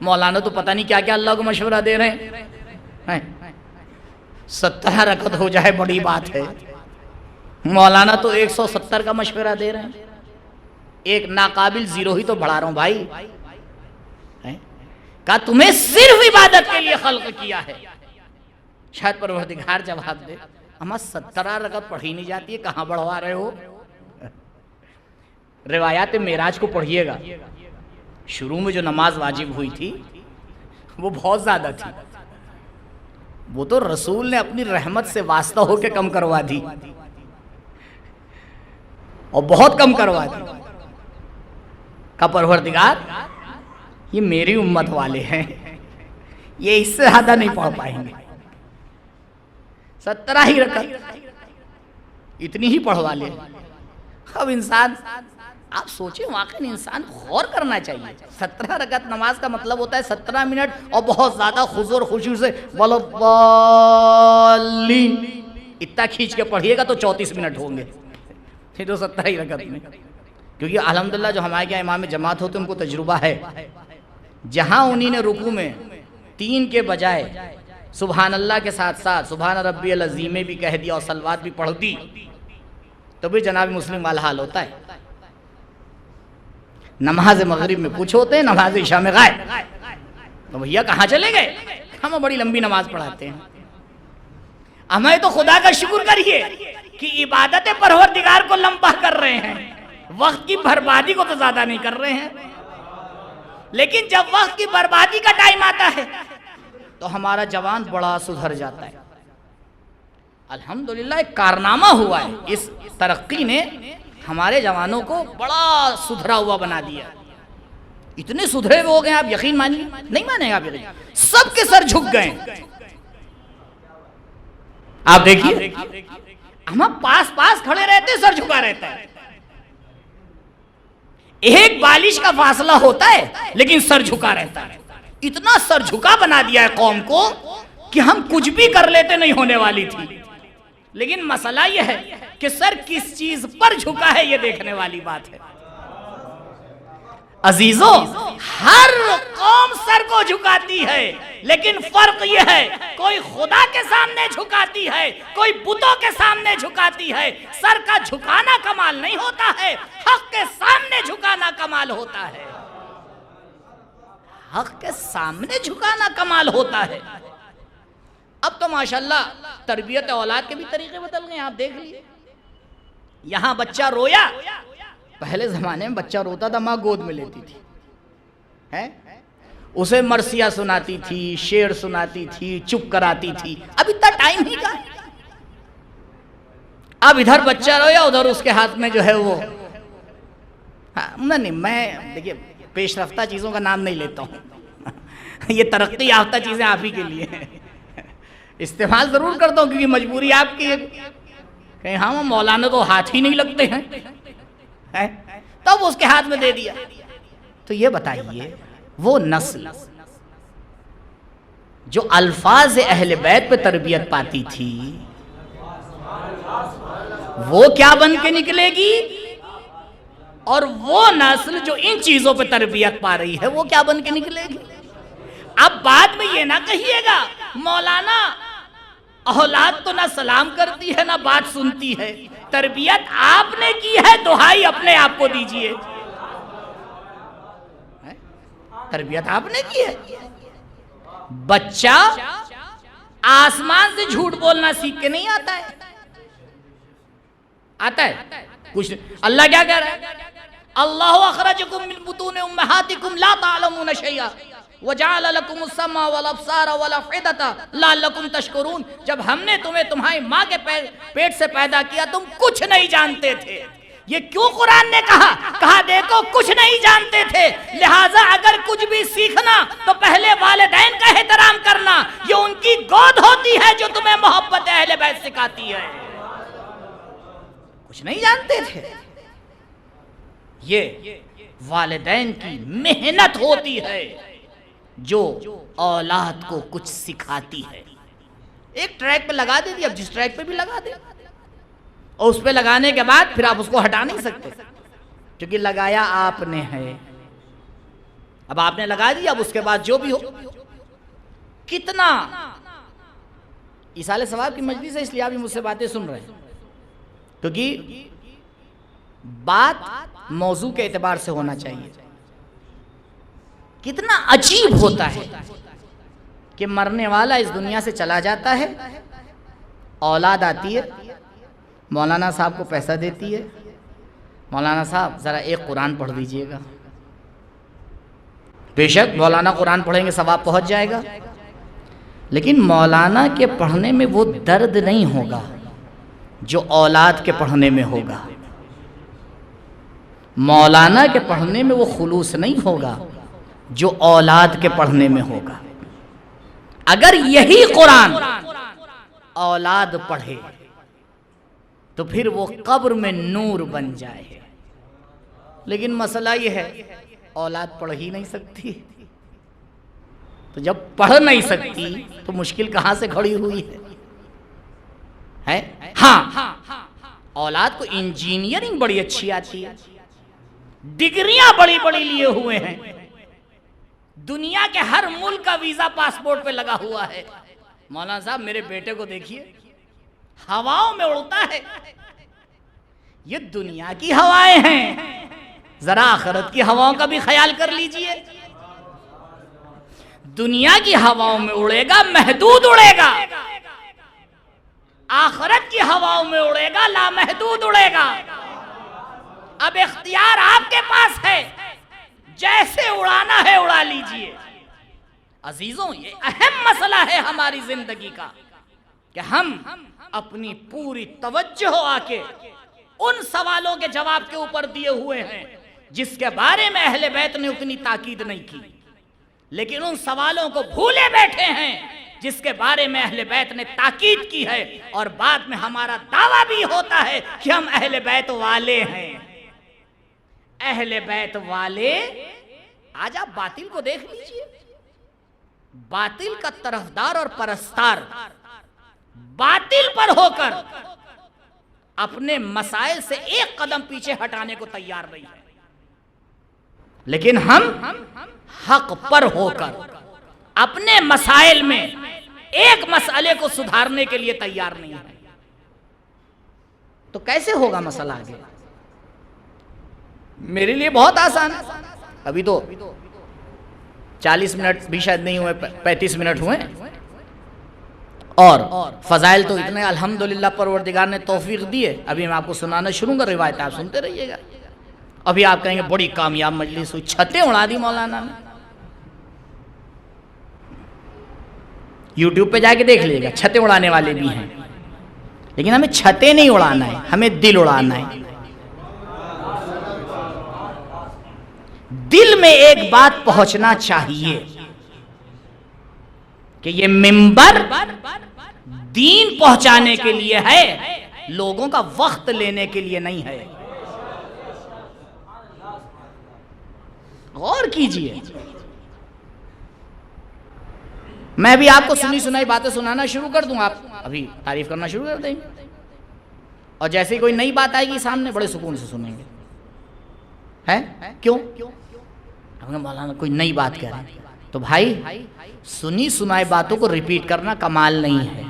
مولانا تو پتہ نہیں کیا کیا اللہ کو مشورہ دے رہے ہیں. 17 رکعت ہو جائے بڑی بات ہے. مولانا تو 170 کا مشورہ دے رہے ہیں. ایک ناقابل زیرو ہی تو بڑھا رہا ہوں بھائی. کہا تمہیں صرف عبادت کے لیے خلق کیا ہے. شاید پروردگار جواب دے اما 17 رکعت پڑھی نہیں جاتی ہے، کہاں بڑھوا رہے ہو؟ روایات معراج کو پڑھیے گا. شروع میں جو نماز واجب ہوئی تھی وہ بہت زیادہ تھی. وہ تو رسول نے اپنی رحمت سے واسطہ ہو کے کم کروا دی، اور بہت کم کروا دی. کا پروردگار یہ میری امت والے ہیں، یہ اس سے زیادہ نہیں پڑھ پائیں گے. 17 ہی رکعت اتنی ہی پڑھوا لے. اب انسان آپ سوچیں واقعی انسان غور کرنا چاہیے. 17 رکعت نماز کا مطلب ہوتا ہے 17 منٹ اور بہت زیادہ خضوع اور خشوع سے وَلَضَّالِّينَ اتنا کھینچ کے پڑھیے گا تو 34 منٹ ہوں گے پھر تو 17 ہی رکعت میں. کیونکہ الحمدللہ جو ہمارے یہاں امام جماعت ہوتے ہیں ان کو تجربہ ہے. جہاں انہی نے رکوع میں 3 کے بجائے سبحان اللہ کے ساتھ ساتھ سبحان ربی العظیم بھی کہہ دیا اور صلوات بھی پڑھ دی تو بھی جناب مسلم والا حال ہوتا ہے. نماز مغرب میں کچھ ہوتے ہیں, نماز عشاء میں غائب. تو بھیا کہاں چلے گئے؟ ہم بڑی لمبی نماز پڑھاتے ہیں. ہمیں تو خدا کا شکر کریے کہ عبادت پروردگار کو لمبا کر رہے ہیں, وقت کی بربادی کو تو زیادہ نہیں کر رہے ہیں. لیکن جب وقت کی بربادی کا ٹائم آتا ہے تو ہمارا جوان بڑا سدھر جاتا ہے. الحمدللہ ایک کارنامہ ہوا ہے, اس ترقی نے ہمارے جوانوں کو بڑا سدھرا ہوا بنا دیا. اتنے سدھرے ہو گئے آپ یقین مانیے, نہیں مانیں آپ یقین, سب کے سر جھک گئے. آپ دیکھیے ہم پاس کھڑے رہتے سر جھکا رہتا ہے. ایک بالش کا فاصلہ ہوتا ہے لیکن سر جھکا رہتا ہے. اتنا سر جھکا بنا دیا ہے قوم کو کہ ہم کچھ بھی کر لیتے نہیں ہونے والی تھی. لیکن مسئلہ یہ ہے کہ سر کس چیز پر جھکا ہے یہ دیکھنے والی بات ہے. عزیزو ہر قوم سر کو جھکاتی ہے لیکن فرق یہ ہے کوئی خدا کے سامنے جھکاتی ہے, کوئی بتوں کے سامنے جھکاتی ہے. سر کا جھکانا کمال نہیں ہوتا ہے, حق کے سامنے جھکانا کمال ہوتا ہے. حق کے سامنے جھکانا کمال ہوتا ہے. اب تو ماشاءاللہ تربیت اولاد کے بھی طریقے بدل گئے. آپ دیکھ لیے یہاں بچہ رویا, پہلے زمانے میں بچہ روتا تھا ماں گود میں لیتی تھی, اسے مرثیہ سناتی تھی, شعر سناتی تھی, چپ کراتی تھی. اب اتنا ٹائم ہی کا, اب ادھر بچہ رویا ادھر اس کے ہاتھ میں جو ہے وہ نہیں. میں دیکھیے پیش رفتہ چیزوں کا نام نہیں لیتا ہوں, یہ ترقی یافتہ چیزیں آپ ہی کے لیے ہیں. استعمال ضرور کرتا ہوں کیونکہ مجبوری آپ کی ہے. کہیں ہاں مولانا تو ہاتھ ہی نہیں لگتے ہیں, تب اس کے ہاتھ میں دے دیا. تو یہ بتائیے وہ نسل جو الفاظ اہل بیت پہ تربیت پاتی تھی وہ کیا بن کے نکلے گی, اور وہ نسل جو ان چیزوں پہ تربیت پا رہی ہے وہ کیا بن کے نکلے گی. اب بعد میں یہ نہ کہیے گا مولانا اولاد تو نہ سلام کرتی ہے نہ بات سنتی ہے. تربیت آپ نے کی ہے, دہائی اپنے آپ کو دیجئے. تربیت آپ نے کی ہے. بچہ آسمان سے جھوٹ بولنا سیکھ کے نہیں آتا ہے, آتا ہے کچھ. اللہ کیا کہہ رہا ہے, اللہ اخرجکم من بطون امہاتکم لا تعلمون شیئا وَجَعَلَ لَكُمُ السَّمْعَ وَالْأَبْصَارَ وَالْأَفْئِدَةَ لَعَلَّكُمْ تَشْكُرُونَ. جب ہم نے تمہیں تمہاری ماں کے پیٹ سے پیدا کیا تم کچھ نہیں جانتے تھے. یہ کیوں قرآن نے کہا دیکھو کچھ نہیں جانتے تھے, لہٰذا اگر کچھ بھی سیکھنا تو پہلے والدین کا احترام کرنا. یہ ان کی گود ہوتی ہے جو تمہیں محبت اہل بیت سکھاتی ہے. کچھ نہیں جانتے تھے. یہ والدین کی محنت ہوتی ہے جو اولاد کو کچھ سکھاتی ہے. ایک ٹریک پہ لگا دے دی, اب جس ٹریک پہ بھی لگا دے, اور اس پہ لگانے کے بعد پھر آپ اس کو ہٹا نہیں سکتے کیونکہ لگایا آپ نے ہے. اب آپ نے لگا دیا, اب اس کے بعد جو بھی ہو. کتنا ایصال ثواب کی مجلس ہے اس لیے آپ مجھ سے باتیں سن رہے ہیں, کیونکہ بات موضوع کے اعتبار سے ہونا چاہیے. کتنا عجیب ہوتا ہے کہ مرنے والا اس دنیا سے چلا جاتا ہے, اولاد آتی ہے, مولانا صاحب کو پیسہ دیتی ہے, مولانا صاحب ذرا ایک قرآن پڑھ دیجئے گا. بے شک مولانا قرآن پڑھیں گے ثواب پہنچ جائے گا, لیکن مولانا کے پڑھنے میں وہ درد نہیں ہوگا جو اولاد کے پڑھنے میں ہوگا. مولانا کے پڑھنے میں وہ خلوص نہیں ہوگا جو اولاد کے پڑھنے میں ہوگا. اگر یہی قرآن اولاد پڑھے تو پھر وہ قبر میں نور بن جائے. لیکن مسئلہ یہ ہے اولاد پڑھ ہی نہیں سکتی، تو جب پڑھ نہیں سکتی تو مشکل کہاں سے کھڑی ہوئی ہے؟ ہاں اولاد کو انجینئرنگ بڑی اچھی آتی ہے، ڈگریاں بڑی بڑی لیے ہوئے ہیں، دنیا کے ہر ملک کا ویزا پاسپورٹ پہ لگا ہوا ہے۔ مولانا صاحب میرے بیٹے کو دیکھیے، ہواؤں میں اڑتا ہے۔ یہ دنیا کی ہوائیں ہیں، ذرا آخرت کی ہواؤں کا بھی خیال کر لیجئے۔ دنیا کی ہواؤں میں اڑے گا، محدود اڑے گا، آخرت کی ہواؤں میں اڑے گا، لامحدود اڑے گا۔ اب اختیار آپ کے پاس ہے، جیسے اڑانا ہے اڑا لیجئے۔ عزیزوں، یہ اہم مسئلہ ہے ہماری زندگی کا کہ ہم اپنی پوری توجہ آ کے ان سوالوں کے جواب کے اوپر دیے ہوئے ہیں جس کے بارے میں اہل بیت نے اتنی تاکید نہیں کی، لیکن ان سوالوں کو بھولے بیٹھے ہیں جس کے بارے میں اہل بیت نے تاکید کی ہے، اور بعد میں ہمارا دعویٰ بھی ہوتا ہے کہ ہم اہل بیت والے ہیں۔ اہل بیت والے، آج آپ باطل کو دیکھ لیجئے، باطل کا طرفدار اور پرستار باطل پر ہو کر اپنے مسائل سے ایک قدم پیچھے ہٹانے کو تیار نہیں ہے، لیکن ہم حق پر ہو کر اپنے مسائل میں ایک مسئلے کو سدھارنے کے لیے تیار نہیں ہے۔ تو کیسے ہوگا مسئلہ آگے؟ میرے لیے بہت آسان ہے، ابھی تو 40 منٹ بھی شاید نہیں ہوئے، 35 منٹ ہوئے، اور فضائل تو اتنے الحمدللہ پروردگار نے توفیق دیے۔ ابھی میں آپ کو سنانا شروع کر، روایت آپ سنتے رہیے گا۔ ابھی آپ کہیں گے بڑی کامیاب مجلس ہوئی، چھتیں اڑا دی مولانا نے۔ یوٹیوب پہ جا کے دیکھ لیجیے گا، چھتیں اڑانے والے بھی ہیں، لیکن ہمیں چھتیں نہیں اڑانا ہے، ہمیں دل اڑانا ہے۔ دل میں ایک بات پہنچنا چاہیے کہ یہ منبر دین پہنچانے کے لیے ہے، لوگوں کا وقت لینے کے لیے نہیں ہے۔ غور کیجئے، میں بھی آپ کو سنی سنائی باتیں سنانا شروع کر دوں، آپ ابھی تعریف کرنا شروع کر دیں گے، اور جیسے ہی کوئی نئی بات آئے گی سامنے بڑے سکون سے سنیں گے۔ ہے کیوں؟ مولانا کوئی نئی بات کہہ رہے ہیں، تو بھائی سنی سنائی باتوں کو ریپیٹ کرنا کمال نہیں ہے۔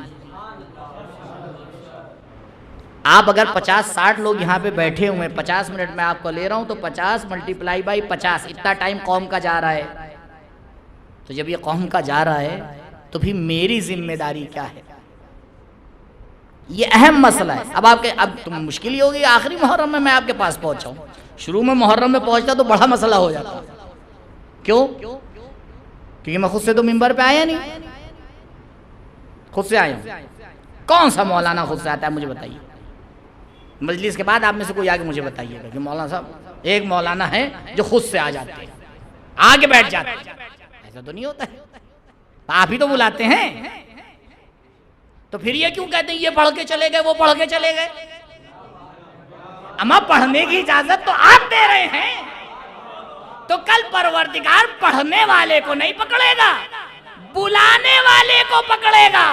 آپ اگر 50-60 لوگ یہاں پہ بیٹھے ہوئے ہیں، 50 منٹ میں آپ کو لے رہا ہوں، تو 50 ملٹیپلائی بائی 50، اتنا ٹائم قوم کا جا رہا ہے۔ تو جب یہ قوم کا جا رہا ہے تو پھر میری ذمہ داری کیا ہے؟ یہ اہم مسئلہ ہے۔ اب تم مشکل ہی ہوگی، آخری محرم میں آپ کے پاس پہنچا ہوں، شروع میں محرم میں پہنچتا تو بڑا مسئلہ ہو جاتا۔ کیوں؟ کیونکہ میں خود سے تو منبر پہ آیا نہیں، خود سے آیا ہوں۔ کون سا مولانا خود سے آتا ہے مجھے بتائیے؟ مجلس کے بعد آپ میں سے کوئی آگے مجھے بتائیے گا کہ مولانا صاحب ایک مولانا ہے جو خود سے آ جاتے ہیں، آگے بیٹھ جاتے ہیں۔ ایسا تو نہیں ہوتا ہے، آپ ہی تو بلاتے ہیں، تو پھر یہ کیوں کہتے ہیں یہ پڑھ کے چلے گئے وہ پڑھ کے چلے گئے؟ اما پڑھنے کی اجازت تو آپ دے رہے ہیں، تو کل پروردگار پڑھنے والے کو نہیں پکڑے گا، بلانے والے کو پکڑے گا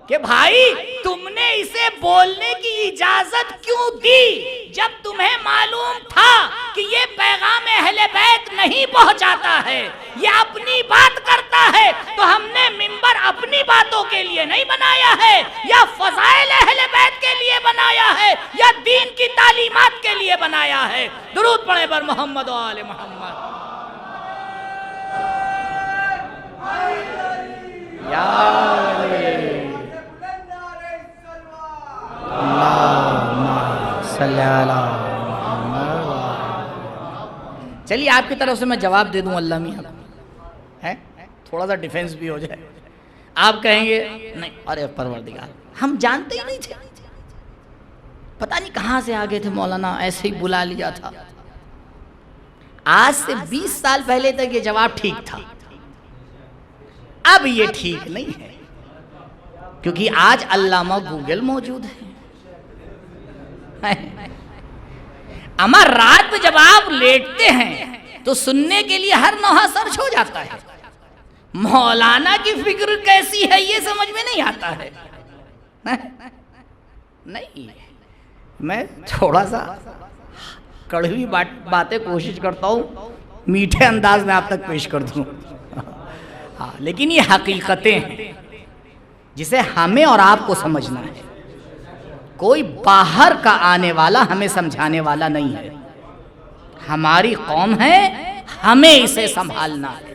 کہ بھائی تم نے اسے بولنے کی اجازت کیوں دی جب تمہیں معلوم تھا کہ یہ پیغام اہل بیت نہیں پہنچاتا ہے، یہ اپنی بات کرتا ہے۔ تو ہم نے منبر اپنی باتوں کے لیے نہیں بنایا ہے، یا فضائل اہل بیت کے لیے بنایا ہے، یا دین کی تعلیمات کے لیے بنایا ہے۔ درود پڑھیں بر محمد و آل محمد۔ چلیے آپ کی طرف سے میں جواب دے دوں، اللہ میاں ہے، تھوڑا سا ڈیفنس بھی ہو جائے۔ آپ کہیں گے نہیں ارے پروردگار ہم جانتے ہی نہیں تھے، پتہ نہیں کہاں سے آگے تھے مولانا، ایسے ہی بلا لیا تھا۔ آج سے 20 سال پہلے تک یہ جواب ٹھیک تھا، اب یہ ٹھیک نہیں ہے، کیونکہ آج علامہ گوگل موجود ہے۔ اما رات میں جب آپ لیٹتے ہیں تو سننے کے لیے ہر نوحہ سرچ ہو جاتا ہے. مولانا کی فکر کیسی ہے یہ سمجھ میں نہیں آتا ہے. نہیں، میں تھوڑا سا کڑوی باتیں کوشش کرتا ہوں میٹھے انداز میں آپ تک پیش کر دوں. ہاں، لیکن یہ حقیقتیں ہیں جسے ہمیں اور آپ کو سمجھنا ہے. کوئی باہر کا آنے والا ہمیں سمجھانے والا نہیں ہے. ہماری قوم ہے، ہمیں اسے سنبھالنا ہے.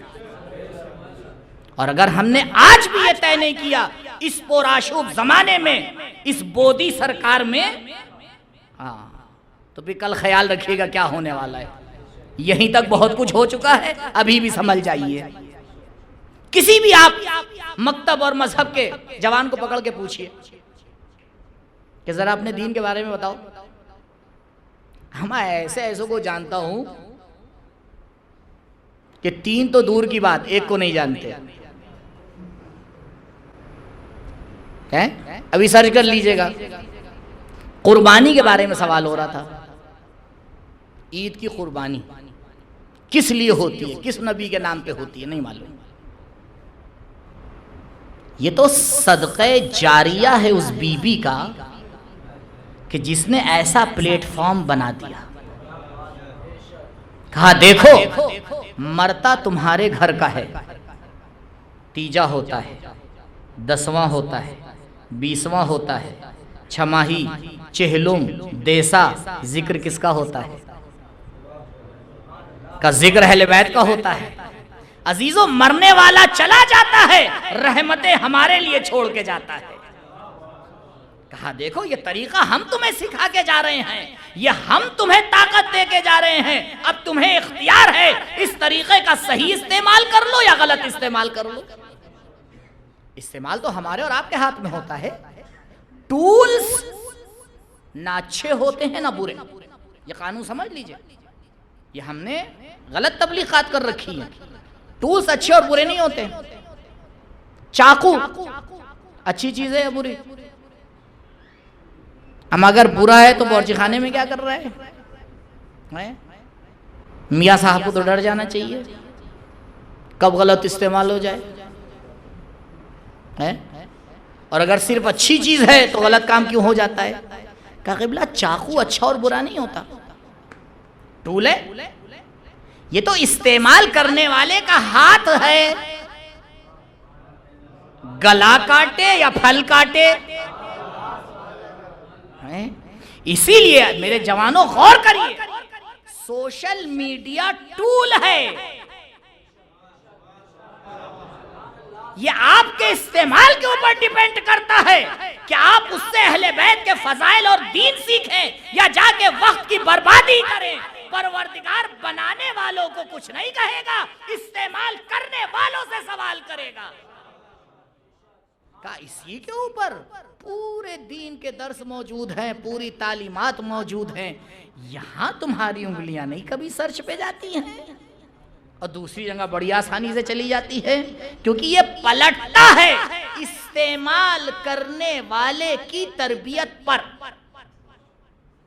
اور اگر ہم نے آج بھی یہ طے نہیں کیا اس پرآشوب زمانے میں، اس بودی سرکار میں، تو پھر کل خیال رکھیے گا کیا ہونے والا ہے. یہیں تک بہت کچھ ہو چکا ہے، ابھی بھی سنبھل جائیے. کسی بھی آپ مکتب اور مذہب کے جوان کو پکڑ کے پوچھئے کہ ذرا اپنے دین کے بارے میں بتاؤ. ہم ایسے کو جانتا ہوں کہ 3 تو دور کی بات، 1 کو نہیں جانتے. ابھی سرچ کر لیجئے گا. قربانی کے بارے میں سوال ہو رہا تھا. عید کی قربانی کس لیے ہوتی ہے، کس نبی کے نام پہ ہوتی ہے، نہیں معلوم. یہ تو صدقہ جاریہ ہے اس بی بی کا کہ جس نے ایسا پلیٹ فارم بنا دیا. کہا دیکھو مرتا تمہارے گھر کا ہے، تیجا ہوتا ہے، 10واں ہوتا ہے، 20واں ہوتا ہے، چھماہی، چہلم، دیسا، ذکر کس کا ہوتا ہے؟ کا ذکر اہل بیت کا ہوتا ہے. عزیزو مرنے والا چلا جاتا ہے، رحمتیں ہمارے لیے چھوڑ کے جاتا ہے. کہا دیکھو یہ طریقہ ہم تمہیں سکھا کے جا رہے ہیں، یہ ہم تمہیں طاقت دے کے جا رہے ہیں. اب تمہیں اختیار ہے، اس طریقے کا صحیح استعمال کر لو یا غلط استعمال کر لو. استعمال تو ہمارے اور آپ کے ہاتھ میں ہوتا ہے. ٹولز نہ اچھے ہوتے ہیں نہ برے، یہ قانون سمجھ لیجئے. یہ ہم نے غلط تبلیغات کر رکھی ہیں. ٹولز اچھے اور برے نہیں ہوتے. چاقو اچھی چیز ہے یا بری؟ ہم اگر برا ہے تو بورچی خانے میں کیا کر رہا ہے؟ میاں صاحب کو تو ڈر جانا چاہیے کب غلط استعمال ہو جائے. اور اگر صرف اچھی چیز ہے تو غلط کام کیوں ہو جاتا ہے؟ کہا قبلہ چاقو اچھا اور برا نہیں ہوتا، ٹول ہے. یہ تو استعمال کرنے والے کا ہاتھ ہے، گلا کاٹے یا پھل کاٹے. اسی لیے میرے جوانوں غور کریے، سوشل میڈیا ٹول ہے. یہ آپ کے استعمال کے اوپر ڈیپینڈ کرتا ہے کہ آپ اس سے اہل بیت کے فضائل اور دین سیکھیں یا جا کے وقت کی بربادی کریں. پروردگار بنانے والوں کو کچھ نہیں کہے گا، استعمال کرنے والوں سے سوال کرے گا. کہا اسی کے اوپر پورے دین کے درس موجود ہیں، پوری تعلیمات موجود ہیں. یہاں تمہاری انگلیاں نہیں کبھی سرچ پہ جاتی ہیں اور دوسری جگہ بڑی آسانی سے چلی جاتی ہے، کیونکہ یہ پلٹتا ہے استعمال کرنے والے کی تربیت پر.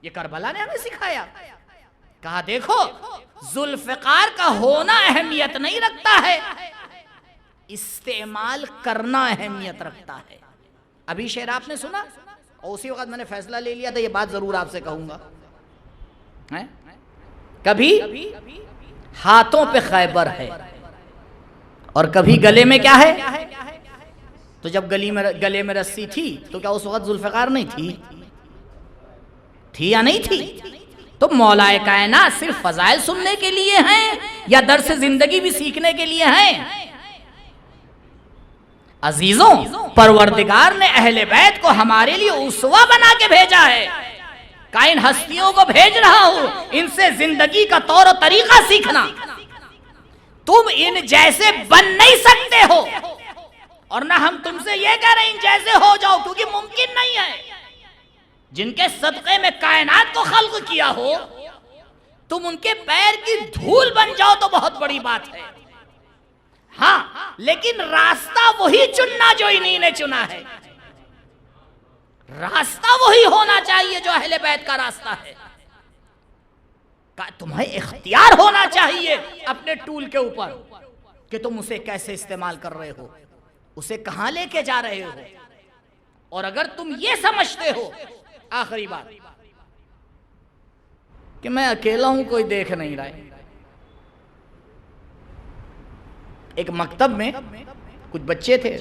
یہ کربلا نے ہمیں سکھایا. کہا دیکھو ذوالفقار کا ہونا اہمیت نہیں رکھتا ہے، استعمال کرنا اہمیت رکھتا ہے. ابھی شعر آپ نے سنا اور اسی وقت میں نے فیصلہ لے لیا تھا یہ بات ضرور آپ سے کہوں گا. کبھی ہاتھوں پہ خیبر ہے اور کبھی گلے میں کیا ہے. تو جب گلے میں رسی تھی تو کیا اس وقت ذوالفقار نہیں تھی یا نہیں تھی؟ تو مولا کائنات صرف فضائل سننے کے لیے ہیں یا درس زندگی بھی سیکھنے کے لیے ہیں؟ عزیزوں پروردگار نے اہل بیت کو ہمارے لیے اسوہ بنا کے بھیجا ہے. ان ہستیوں کو بھیج رہا ہوں ان سے زندگی کا طور و طریقہ سیکھنا. تم ان جیسے بن نہیں سکتے ہو اور نہ ہم تم سے یہ کہہ رہے ہیں ان جیسے ہو جاؤ، کیونکہ ممکن نہیں ہے. جن کے صدقے میں کائنات کو خلق کیا ہو تم ان کے پیر کی دھول بن جاؤ تو بہت بڑی بات ہے. ہاں لیکن راستہ وہی چننا جو انہی نے چنا ہے. راستہ وہی ہونا چاہیے جو اہل بیت کا راستہ ہے. تمہیں اختیار ہونا چاہیے اپنے ٹول کے اوپر کہ تم اسے کیسے استعمال کر رہے ہو، اسے کہاں لے کے جا رہے ہو. اور اگر تم یہ سمجھتے ہو، آخری بات، کہ میں اکیلا ہوں، کوئی دیکھ نہیں رہا ہے. ایک مکتب میں کچھ بچے تھے،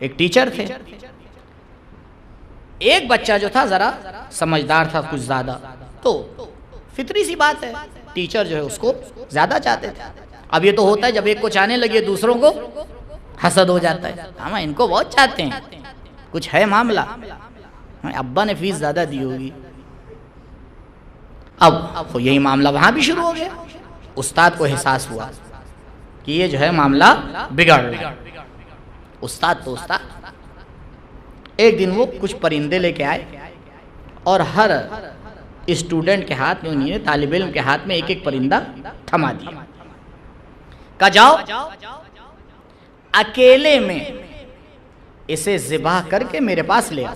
ایک ٹیچر تھے. ایک بچہ جو تھا ذرا سمجھدار تھا کچھ زیادہ، تو فطری سی بات ہے ٹیچر جو ہے اس کو زیادہ چاہتے تھے. اب یہ تو ہوتا ہے جب ایک کو چاہنے لگے دوسروں کو حسد ہو جاتا ہے. ہاں ان کو بہت چاہتے ہیں، کچھ ہے معاملہ، ابا نے فیس زیادہ دی ہوگی. اب یہی معاملہ وہاں بھی شروع ہو گیا. استاد کو احساس ہوا کہ یہ جو ہے معاملہ بگڑ رہا ہے. استاد تو استاد. ایک دن وہ کچھ پرندے لے کے آئے اور ہر اسٹوڈنٹ کے ہاتھ میں، انہیں طالب علم کے ہاتھ میں ایک ایک پرندہ تھما دیا. کہا جاؤ اکیلے میں اسے ذبح کر کے میرے پاس لے آؤ.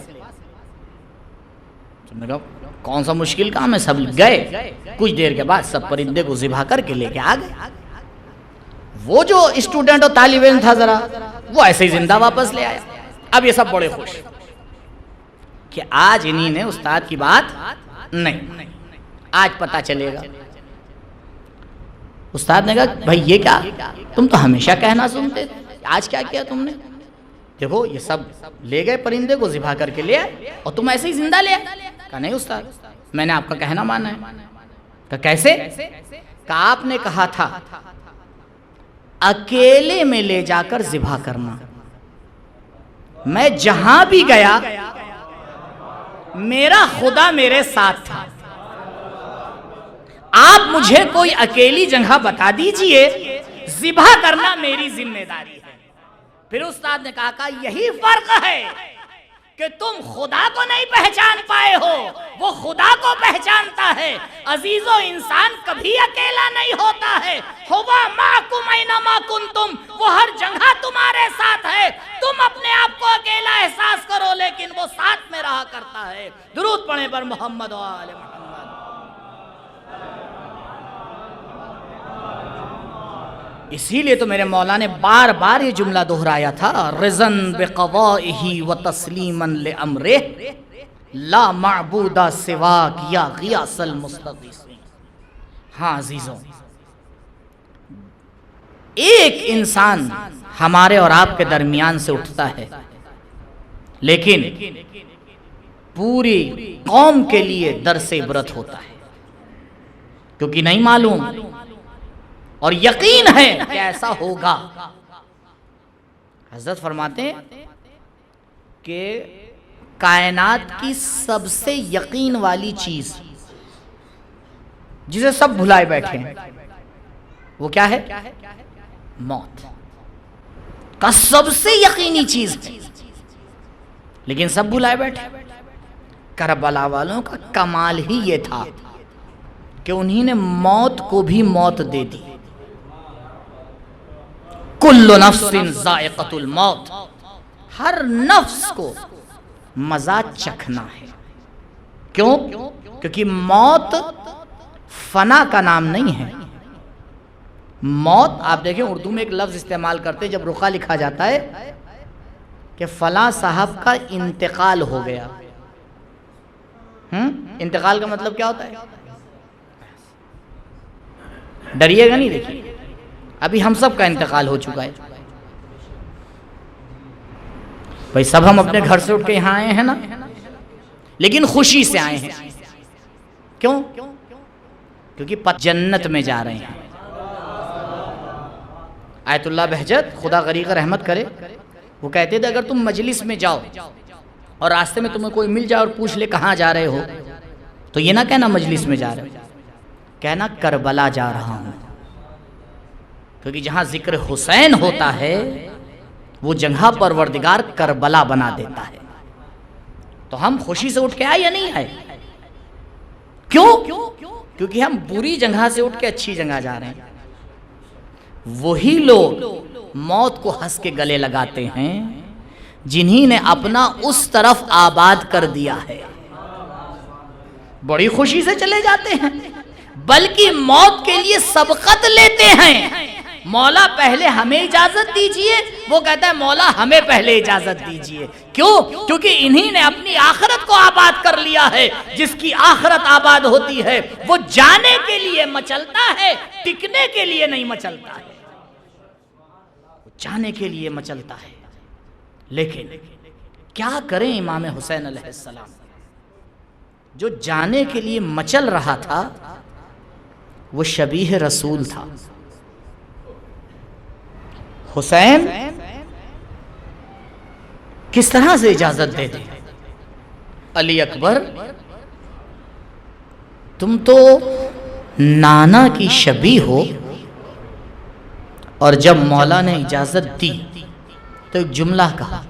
نے کہا کون سا مشکل کام ہے. سب گئے. کچھ دیر کے بعد سب پرندے کو ذبح کر کے لے کے آ گئے. وہ جو اسٹوڈنٹ اور طالب علم تھا ذرا وہ ایسے ہی زندہ واپس لے آیا. اب یہ سب بڑے خوش کہ آج انہی نے استاد کی بات نہیں، آج پتہ چلے گا. استاد نے کہا بھائی یہ کیا، تم تو ہمیشہ کہنا سنتے تھے، آج کیا کیا تم نے؟ دیکھو یہ سب لے گئے پرندے کو ذبح کر کے لے آئے اور تم ایسے ہی زندہ لے آئے. کہا نہیں استاد، میں نے آپ کا کہنا مانا ہے. کہا کیسے؟ کہا آپ نے کہا تھا اکیلے میں لے جا کر ذبح کرنا. میں جہاں بھی گیا میرا خدا میرے ساتھ تھا. آپ مجھے کوئی اکیلی جگہ بتا دیجئے، ذبح کرنا میری ذمہ داری ہے. پھر استاد نے کہا یہی فرق ہے کہ تم خدا کو نہیں پہچان پائے ہو، وہ خدا کو پہچانتا ہے. عزیزو انسان کبھی اکیلا نہیں ہوتا ہے. ہوا معکم اینما کنتم، وہ ہر جگہ تمہارے ساتھ ہے. تم اپنے آپ کو اکیلا احساس کرو لیکن وہ ساتھ میں رہا کرتا ہے. درود پڑھیں پر محمد و آل محمد. اسی لیے تو میرے مولا نے بار بار یہ جملہ دہرایا تھا، رضن بقضائہ و تسلیما لامرہ لا معبود سواک یا غیاث المستغیثین. ہاں عزیزوں، ایک انسان ہمارے اور آپ کے درمیان سے اٹھتا ہے لیکن پوری قوم کے لیے درس عبرت ہوتا ہے، کیونکہ نہیں معلوم اور یقین ہے کہ ایسا ہوگا. حضرت فرماتے ہیں کہ کائنات کی سب سے یقین والی چیز جسے سب بھلائے بیٹھے ہیں وہ کیا ہے؟ موت. کا سب سے یقینی چیز ہے لیکن سب بھلائے بیٹھے. کربلا والوں کا کمال ہی یہ تھا کہ انہی نے موت کو بھی موت دے دی. کل نفس ذائقۃ الموت، ہر نفس کو مزہ چکھنا ہے. کیوں؟ کیونکہ موت فنا کا نام نہیں ہے. موت آپ دیکھیں اردو میں ایک لفظ استعمال کرتے جب رقعہ لکھا جاتا ہے کہ فلاں صاحب کا انتقال ہو گیا. انتقال کا مطلب کیا ہوتا ہے؟ ڈریے گا نہیں. دیکھیے ابھی ہم سب کا انتقال ہو چکا ہے بھائی. سب ہم اپنے گھر سے اٹھ کے یہاں آئے ہیں نا، لیکن خوشی سے آئے ہیں. کیوں؟ کیونکہ جنت میں جا رہے ہیں. آیت اللہ بہجت خدا غریق رحمت کرے، وہ کہتے تھے اگر تم مجلس میں جاؤ اور راستے میں تمہیں کوئی مل جائے اور پوچھ لے کہاں جا رہے ہو تو یہ نہ کہنا مجلس میں جا رہے ہو، کہنا کربلا جا رہا ہوں. کیونکہ جہاں ذکر حسین ہوتا ہے وہ جگہ پروردگار کربلا بنا دیتا ہے. تو ہم خوشی سے اٹھ کے آئے یا نہیں آئے؟ کیوں؟ کیونکہ ہم بری جگہ سے اٹھ کے اچھی جگہ جا رہے ہیں. وہی لوگ موت کو ہنس کے گلے لگاتے ہیں جنہی نے اپنا اس طرف آباد کر دیا ہے. بڑی خوشی سے چلے جاتے ہیں، بلکہ موت کے لیے سبقت لیتے ہیں۔ مولا پہلے ہمیں اجازت دیجئے، وہ کہتا ہے مولا ہمیں پہلے اجازت دیجئے۔ کیوں؟ کیونکہ انہی نے اپنی آخرت کو آباد کر لیا ہے۔ جس کی آخرت آباد ہوتی ہے وہ جانے کے لیے مچلتا ہے، ٹکنے کے لیے نہیں مچلتا ہے، وہ جانے کے لیے مچلتا ہے۔ لیکن کیا کریں امام حسین علیہ السلام، جو جانے کے لیے مچل رہا تھا وہ شبیہ رسول تھا۔ حسین کس طرح سے اجازت دے دے؟ علی اکبر تم تو نانا کی شبیہ ہو، اور جب مولا نے اجازت دی تو ایک جملہ کہا،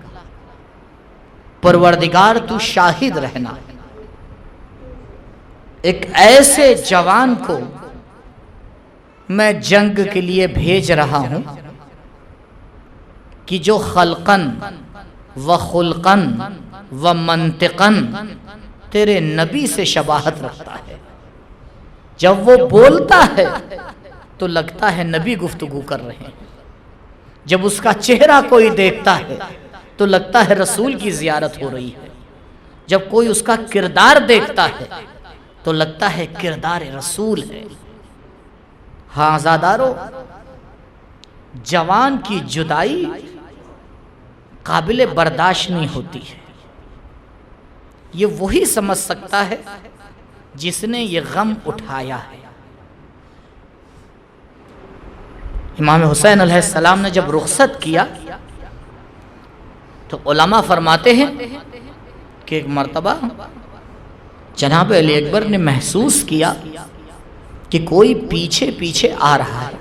پروردگار تو شاہد رہنا، ایک ایسے جوان کو میں جنگ کے لیے بھیج رہا ہوں کہ جو خلقن و خلقن و منطقن تیرے نبی سے شباہت رکھتا ہے۔ جب وہ بولتا ہے تو لگتا ہے نبی گفتگو کر رہے ہیں، جب اس کا چہرہ کوئی دیکھتا ہے تو لگتا ہے رسول کی زیارت ہو رہی ہے، جب کوئی اس کا کردار دیکھتا ہے تو لگتا ہے کردار رسول ہے۔ ہاں عزادارو، جوان کی جدائی قابل برداشت نہیں ہوتی ہے، یہ وہی سمجھ سکتا ہے جس نے یہ غم اٹھایا ہے۔ امام حسین علیہ السلام نے جب رخصت کیا تو علماء فرماتے ہیں کہ ایک مرتبہ جناب علی اکبر نے محسوس کیا کہ کوئی پیچھے پیچھے آ رہا ہے،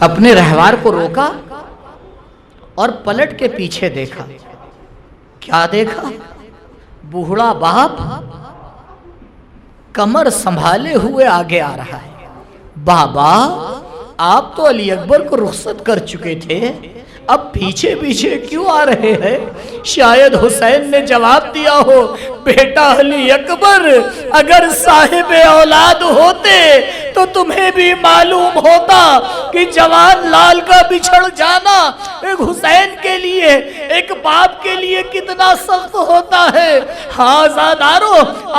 اپنے رہوار کو روکا اور پلٹ کے پیچھے دیکھا۔ کیا دیکھا؟ بوڑھا باپ کمر سنبھالے ہوئے آگے آ رہا ہے۔ بابا آپ تو علی اکبر کو رخصت کر چکے تھے، اب پیچھے پیچھے کیوں آ رہے ہیں؟ شاید حسین نے جواب دیا ہو، بیٹا علی اکبر اگر صاحب اولاد ہوتے تو تمہیں بھی معلوم ہوتا کہ جوان لال کا بچھڑ جانا ایک حسین کے لیے، ایک باپ کے لیے کتنا سخت ہوتا ہے۔ ہاں زادارو،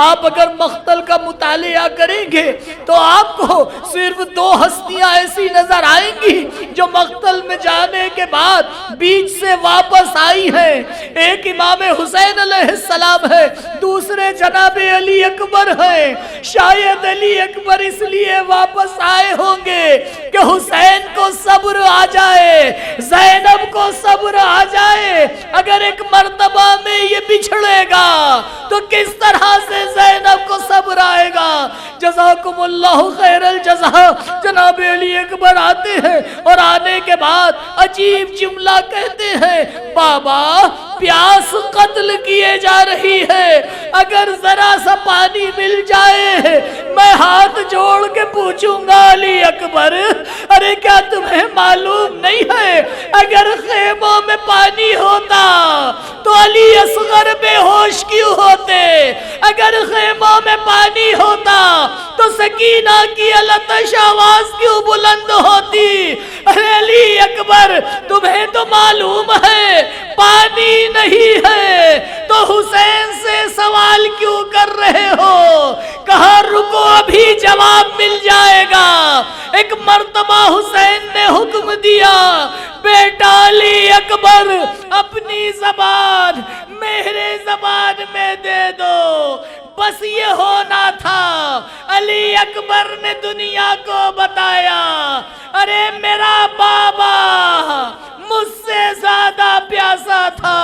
آپ اگر مقتل کا مطالعہ کریں گے تو آپ کو صرف دو ہستیاں ایسی نظر آئیں گی جو مقتل میں جانے کے بعد بیچ سے واپس آئی ہیں۔ ایک امام حسین علیہ السلام ہے، دوسرے جناب علی اکبر ہیں۔ شاید علی اکبر اس لیے واپس آئے ہوں گے کہ حسین کو صبر آ جائے، زینب کو صبر آ جائے۔ اگر ایک مرتبہ میں یہ بچھڑے گا تو کس طرح سے زینب کو صبر آئے گا؟ جزاکم اللہ خیر الجزا۔ جناب علی اکبر آتے ہیں اور آنے کے بعد عجیب جملہ کہتے ہیں، بابا پیاس قتل کیے جا رہی ہے، اگر ذرا سا پانی مل جائے میں ہاتھ جوڑ کے پوچھوں گا علی اکبر، ارے کیا تمہیں معلوم نہیں ہے اگر خیموں میں پانی ہوتا تو علی اصغر بے ہوش کیوں ہوتے؟ اگر خیموں میں پانی ہوتا تو سکینہ کی التش آواز کیوں بلند ہوتی؟ ارے علی اکبر تمہیں تو معلوم ہے پانی نہیں ہے تو حسین سے سوال کیوں کر رہے ہو؟ کہا رکو ابھی جواب مل جائے گا۔ ایک مرتبہ حسین نے حکم دیا، بیٹا علی اکبر اپنی زبان میرے زبان میں دے دو۔ بس یہ ہونا تھا، علی اکبر نے دنیا کو بتایا، ارے میرا بابا مجھ سے زیادہ پیاسا تھا۔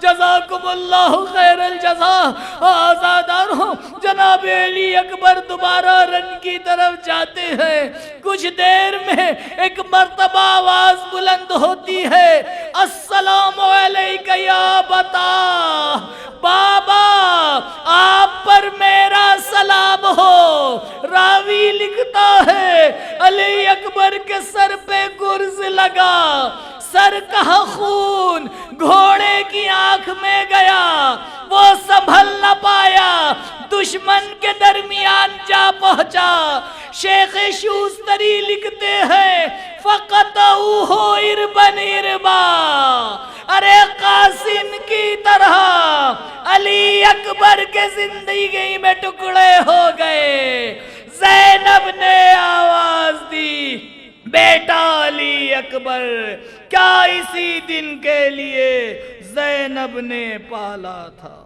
جزاکم اللہ خیر الجزا۔ آزاداروں، جناب علی اکبر دوبارہ رن کی طرف جاتے ہیں۔ کچھ دیر میں ایک مرتبہ آواز بلند ہوتی ہے، السلام علیکہ یا بتا، بابا آپ پر میرا سلام ہو۔ راوی لکھتا ہے علی اکبر کے سر پہ گرز لگا، سر کا خون گھوڑے کی آنکھ میں گیا، وہ سنبھل نہ پایا، دشمن کے درمیان جا پہنچا. شیخ شوستری لکھتے ہیں فَقَطَعُوهُ عِرْبًا عِرْبًا. ارے قاسم کی طرح علی اکبر کے زندگی میں ٹکڑے ہو گئے. زینب نے آواز دی بیٹا علی اکبر کیا اسی دن کے لیے زینب نے پالا تھا.